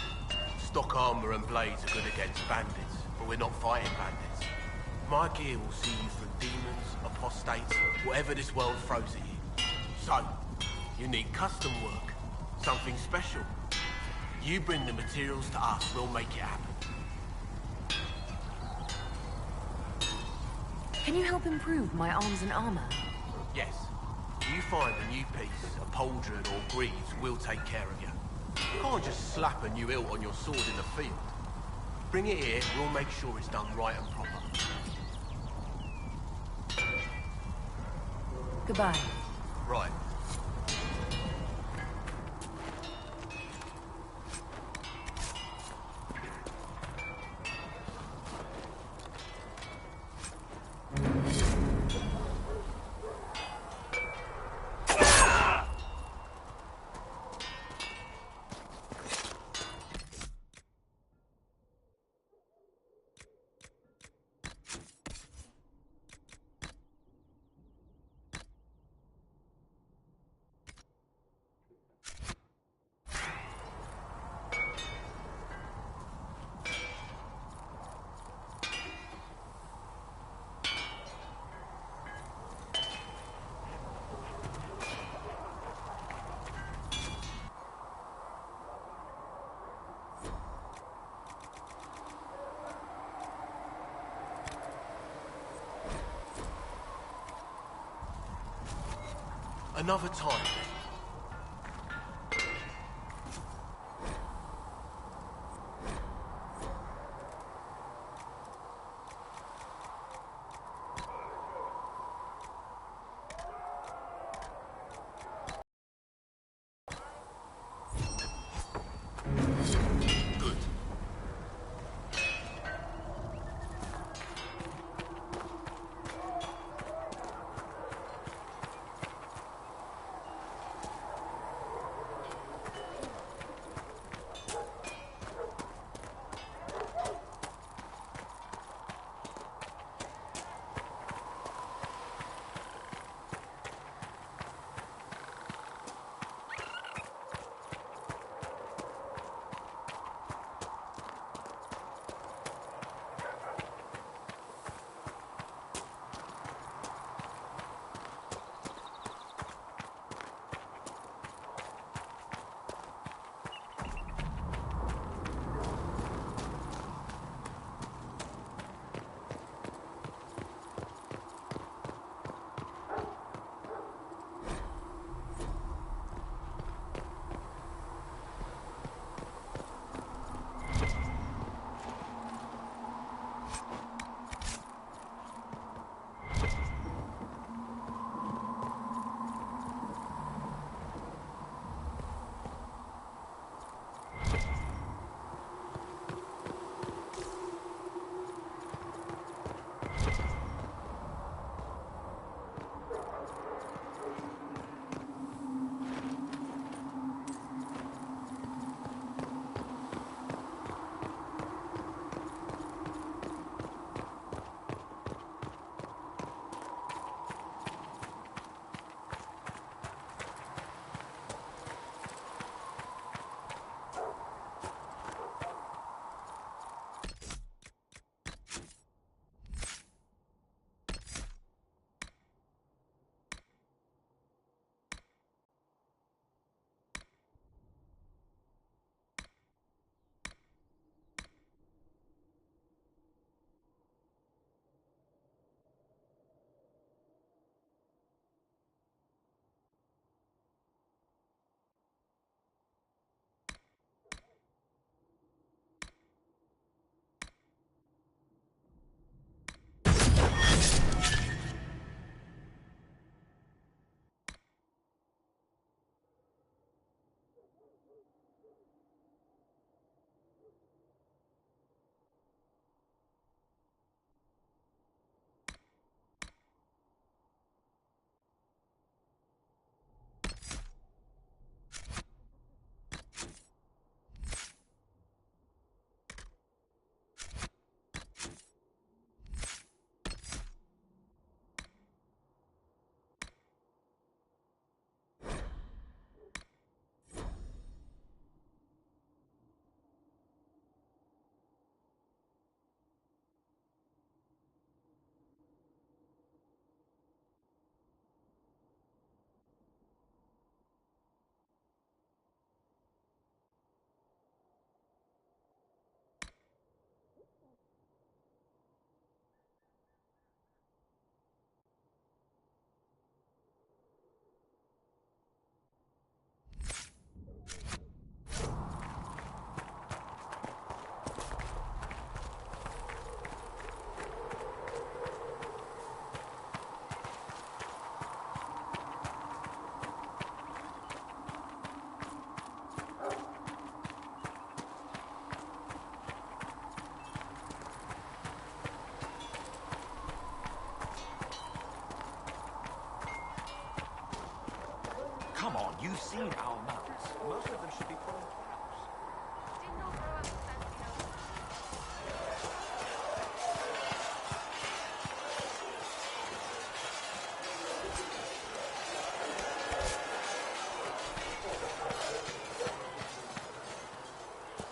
Stock armor and blades are good against bandits, but we're not fighting bandits. My gear will see you through demons, apostates, whatever this world throws at you. So, you need custom work, something special. You bring the materials to us, we'll make it happen. Can you help improve my arms and armor? Yes. You find a new piece, a pauldron or greaves, we'll take care of you. You can't just slap a new hilt on your sword in the field. Bring it here, we'll make sure it's done right and proper. Goodbye. Right. Another time. Good. You've seen our mounts. Most of them should be put in traps.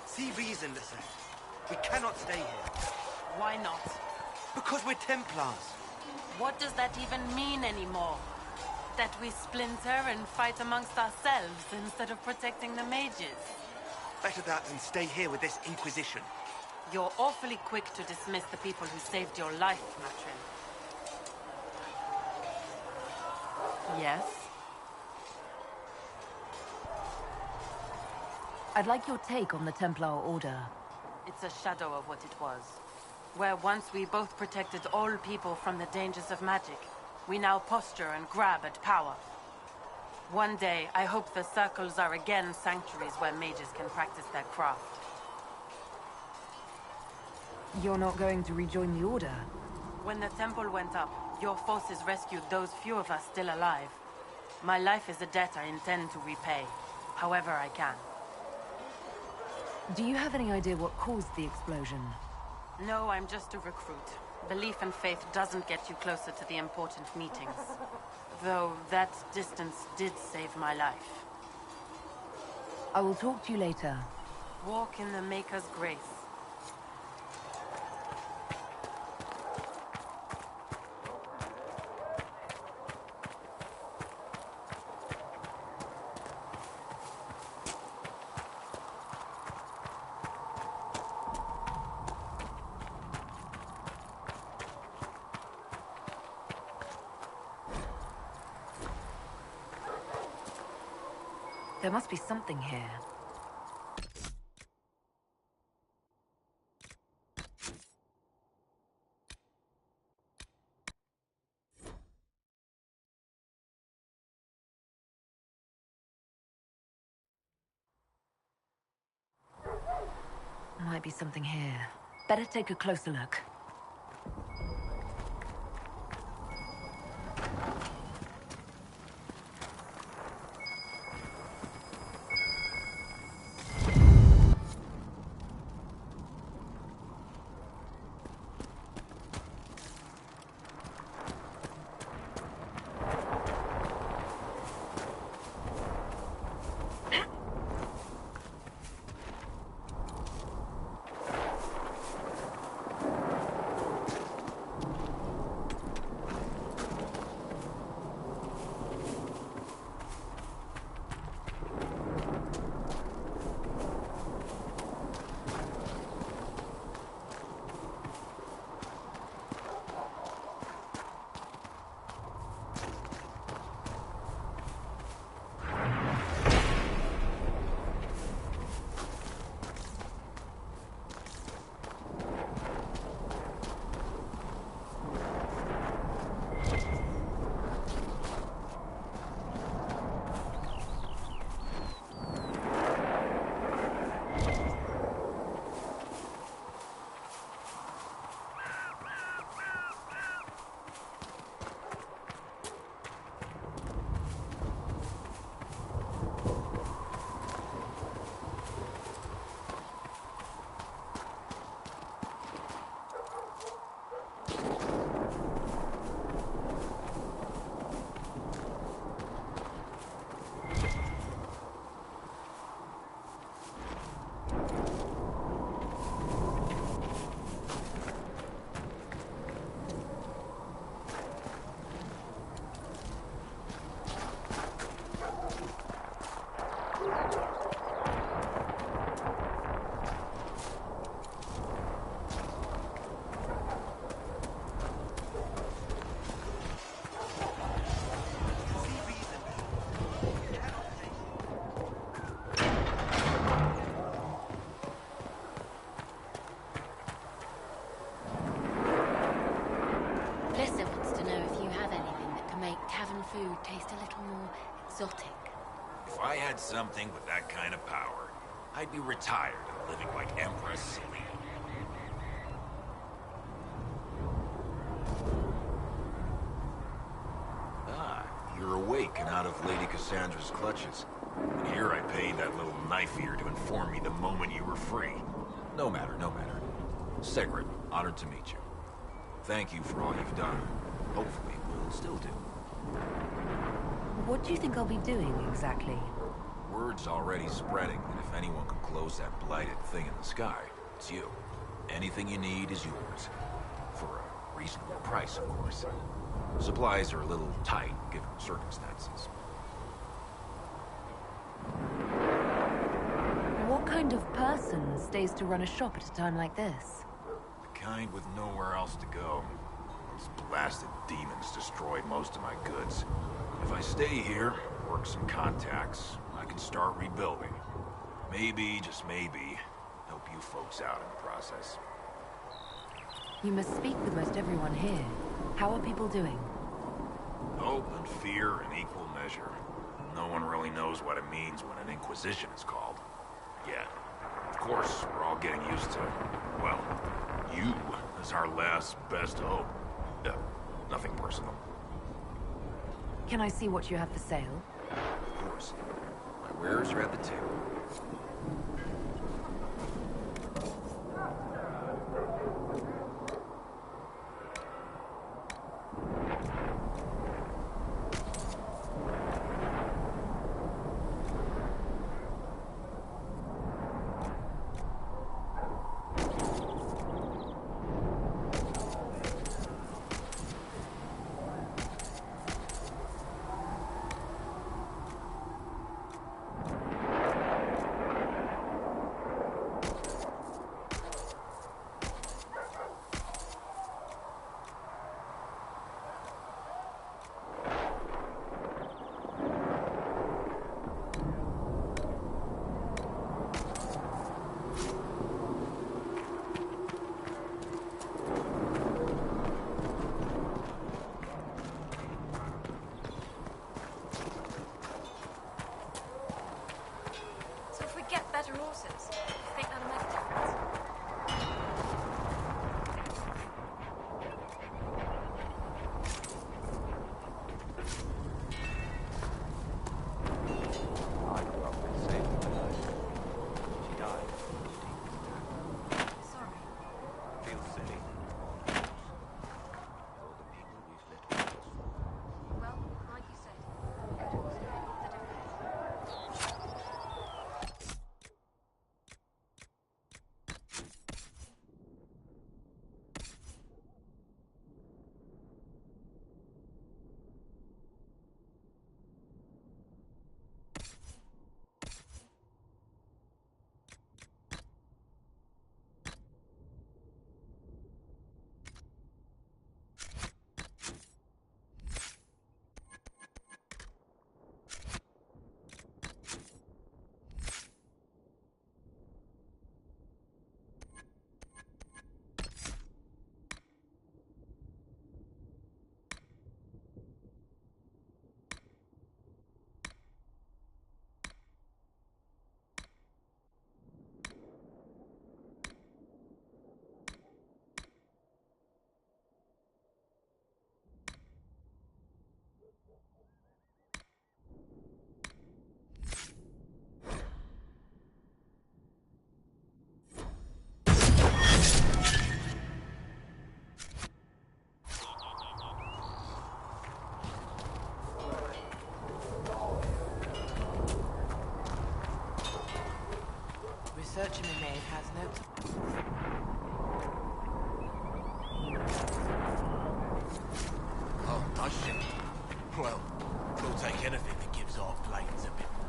See reason, Lissette. We cannot stay here. Why not? Because we're Templars. What does that even mean anymore? That we splinter and fight amongst ourselves instead of protecting the mages? Better that than stay here with this Inquisition. You're awfully quick to dismiss the people who saved your life, Matrin. Yes? I'd like your take on the Templar Order. It's a shadow of what it was. Where once we both protected all people from the dangers of magic, we now posture and grab at power. One day, I hope the circles are again sanctuaries where mages can practice their craft. You're not going to rejoin the Order? When the temple went up, your forces rescued those few of us still alive. My life is a debt I intend to repay, however I can. Do you have any idea what caused the explosion? No, I'm just a recruit. Belief and faith doesn't get you closer to the important meetings. Though that distance did save my life. I will talk to you later. Walk in the Maker's grace. There must be something here. Might be something here. Better take a closer look. Food taste a little more exotic. If I had something with that kind of power, I'd be retired and living like Empress Celine. Ah, you're awake and out of Lady Cassandra's clutches. And here I paid that little knife-eater to inform me the moment you were free. No matter, no matter. Sigrid, honored to meet you. Thank you for all you've done. Hopefully, we'll still do. What do you think I'll be doing, exactly? Word's already spreading, and if anyone can close that blighted thing in the sky, it's you. Anything you need is yours. For a reasonable price, of course. Supplies are a little tight, given circumstances. What kind of person stays to run a shop at a time like this? The kind with nowhere else to go. Those blasted demons destroyed most of my goods. If I stay here, work some contacts, I can start rebuilding. Maybe, just maybe, help you folks out in the process. You must speak with most everyone here. How are people doing? Hope and fear in equal measure. No one really knows what it means when an Inquisition is called. Yet. Of course, we're all getting used to, well, you as our last best hope. Nothing personal. Can I see what you have for sale? Of course. My wares are at the table. Better horses. You think that'll make a difference? I grew up with Sadie. She died. Sorry. Feel silly. All the people we've let go for. Well, like you said, good horses make the difference. Research we made has no... Oh, does she? Well, we'll take anything that gives our blades a bit more.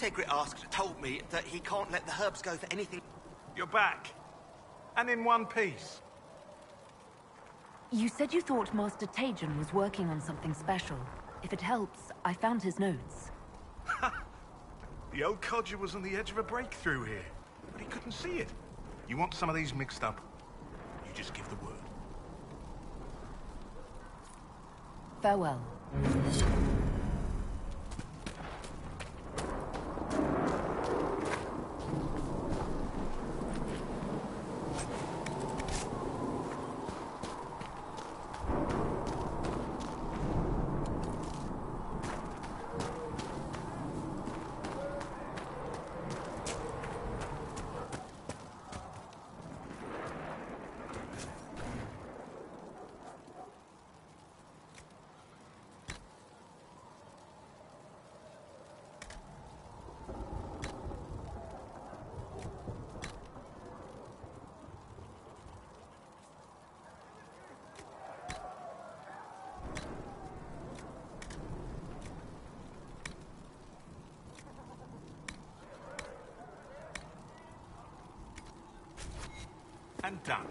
Segrit told me that he can't let the herbs go for anything. You're back. And in one piece. You said you thought Master Tajan was working on something special. If it helps, I found his notes. The old codger was on the edge of a breakthrough here, but he couldn't see it. You want some of these mixed up? You just give the word. Farewell. And done.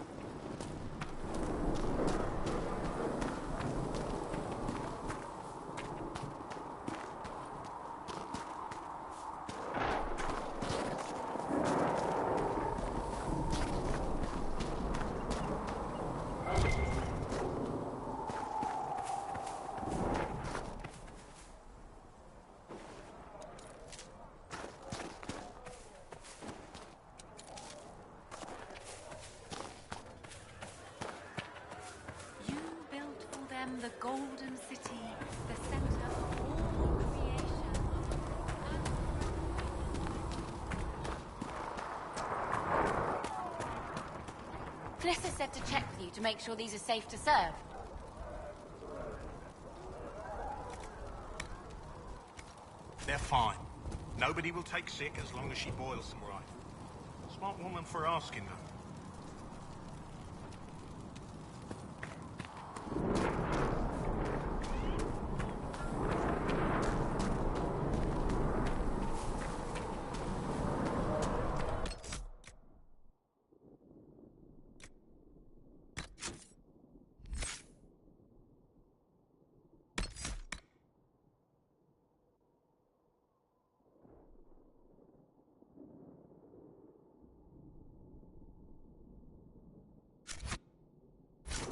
The Golden City, the center of all creation. Calista said to check with you to make sure these are safe to serve. They're fine. Nobody will take sick as long as she boils them right. Smart woman for asking, though.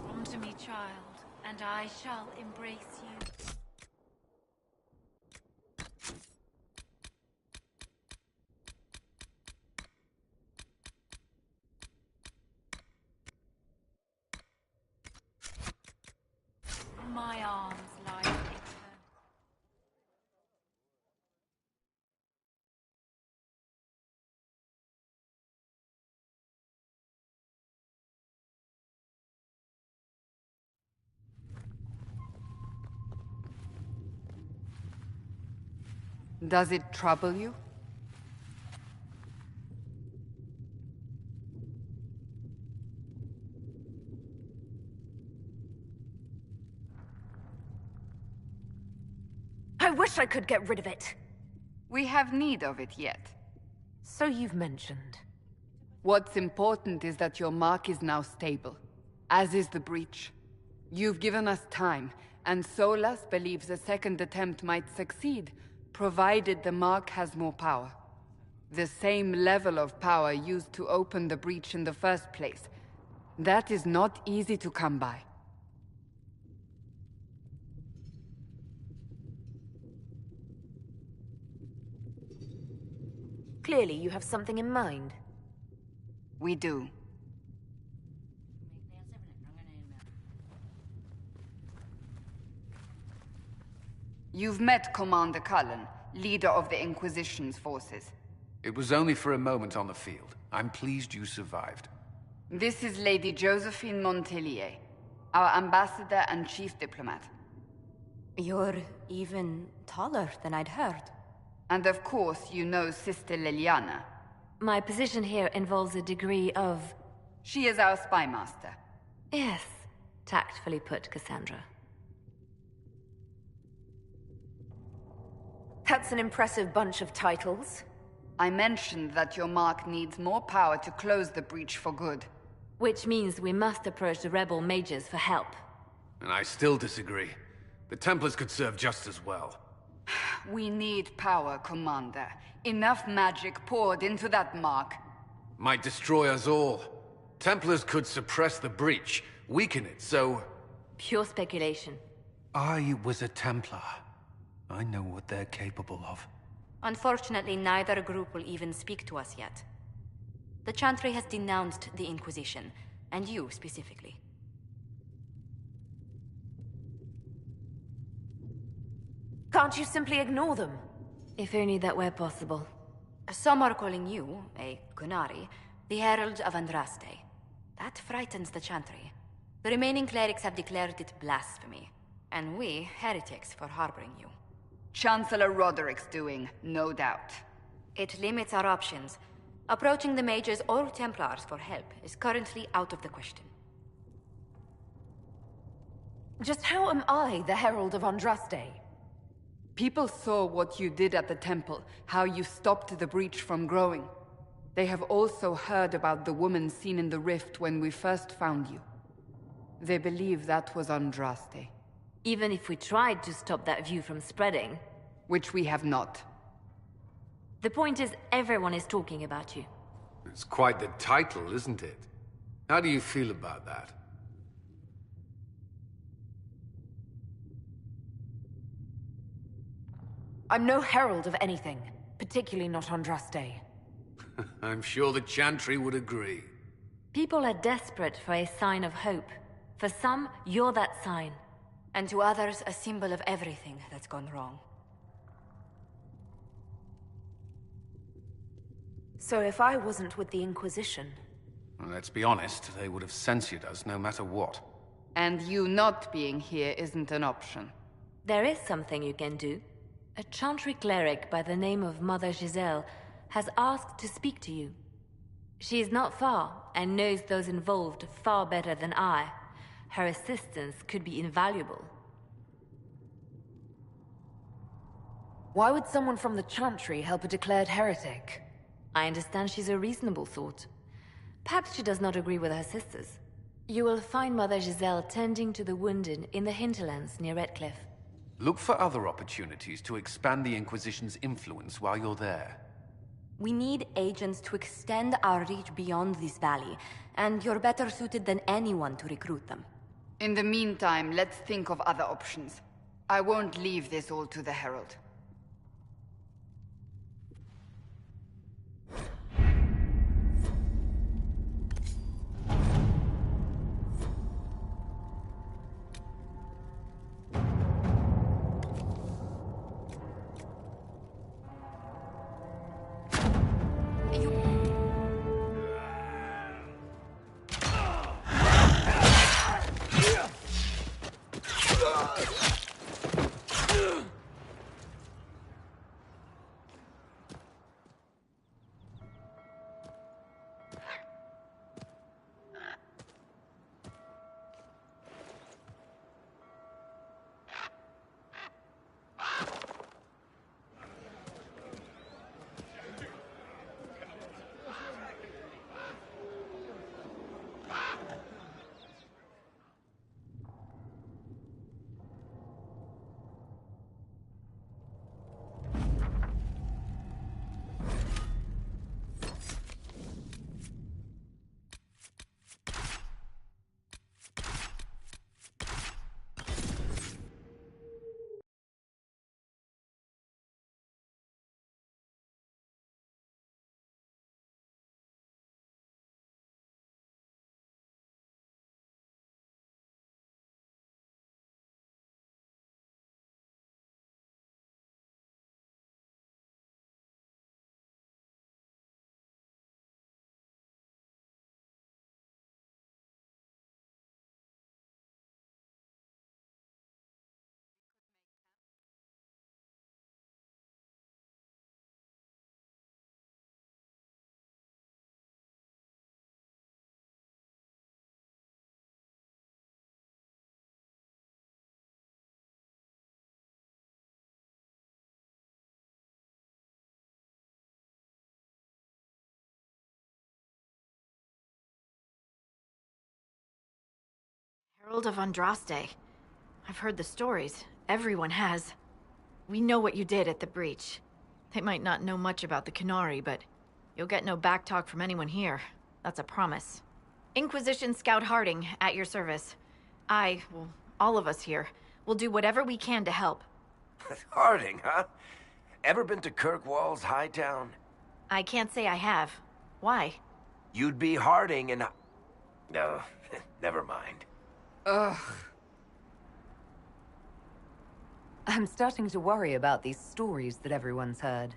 Come to me, child, and I shall embrace you. My arms lie eternal. Does it trouble you? I wish I could get rid of it. We have need of it yet. So you've mentioned. What's important is that your mark is now stable, as is the breach. You've given us time, and Solas believes a second attempt might succeed, provided the mark has more power. The same level of power used to open the breach in the first place. That is not easy to come by. Clearly, you have something in mind. We do. You've met Commander Cullen, leader of the Inquisition's forces. It was only for a moment on the field. I'm pleased you survived. This is Lady Josephine Montelier, our ambassador and chief diplomat. You're even taller than I'd heard. And of course, you know Sister Liliana. My position here involves a degree of... She is our spy master. Yes, tactfully put, Cassandra. That's an impressive bunch of titles. I mentioned that your mark needs more power to close the breach for good. Which means we must approach the rebel mages for help. And I still disagree. The Templars could serve just as well. We need power, Commander. Enough magic poured into that mark. Might destroy us all. Templars could suppress the breach, weaken it, so... Pure speculation. I was a Templar. I know what they're capable of. Unfortunately, neither group will even speak to us yet. The Chantry has denounced the Inquisition, and you specifically. Can't you simply ignore them? If only that were possible. Some are calling you, a Qunari, the Herald of Andraste. That frightens the Chantry. The remaining clerics have declared it blasphemy, and we, heretics, for harboring you. Chancellor Roderick's doing, no doubt. It limits our options. Approaching the mages or Templars for help is currently out of the question. Just how am I the Herald of Andraste? People saw what you did at the temple, how you stopped the breach from growing. They have also heard about the woman seen in the rift when we first found you. They believe that was Andraste. Even if we tried to stop that view from spreading... Which we have not. The point is, everyone is talking about you. It's quite the title, isn't it? How do you feel about that? I'm no herald of anything, particularly not Andraste. I'm sure the Chantry would agree. People are desperate for a sign of hope. For some, you're that sign. And to others, a symbol of everything that's gone wrong. So if I wasn't with the Inquisition... Well, let's be honest, they would have censored us no matter what. And you not being here isn't an option. There is something you can do. A Chantry cleric by the name of Mother Giselle has asked to speak to you. She is not far, and knows those involved far better than I. Her assistance could be invaluable. Why would someone from the Chantry help a declared heretic? I understand she's a reasonable sort. Perhaps she does not agree with her sisters. You will find Mother Giselle tending to the wounded in the hinterlands near Redcliffe. Look for other opportunities to expand the Inquisition's influence while you're there. We need agents to extend our reach beyond this valley, and you're better suited than anyone to recruit them. In the meantime, let's think of other options. I won't leave this all to the Herald. Herald of Andraste. I've heard the stories. Everyone has. We know what you did at the breach. They might not know much about the Qunari, but you'll get no backtalk from anyone here. That's a promise. Inquisition Scout Harding, at your service. Well, all of us here, will do whatever we can to help. Harding, huh? Ever been to Kirkwall's Hightown? I can't say I have. Why? You'd be Harding and... No, never mind. Ugh. I'm starting to worry about these stories that everyone's heard.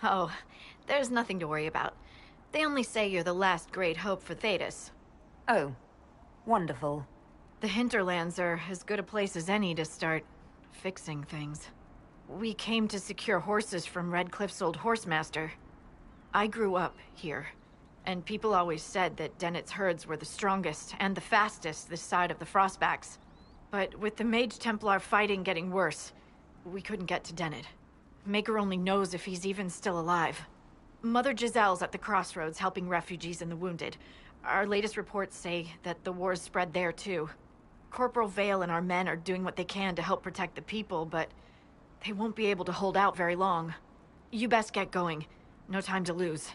Oh, there's nothing to worry about. They only say you're the last great hope for Thedas. Oh, wonderful. The hinterlands are as good a place as any to start fixing things. We came to secure horses from Redcliffe's old horsemaster. I grew up here, and people always said that Dennett's herds were the strongest and the fastest this side of the Frostbacks. But with the Mage Templar fighting getting worse, we couldn't get to Dennett. Maker only knows if he's even still alive. Mother Giselle's at the crossroads helping refugees and the wounded. Our latest reports say that the war's spread there too. Corporal Vale and our men are doing what they can to help protect the people, but they won't be able to hold out very long. You best get going. No time to lose.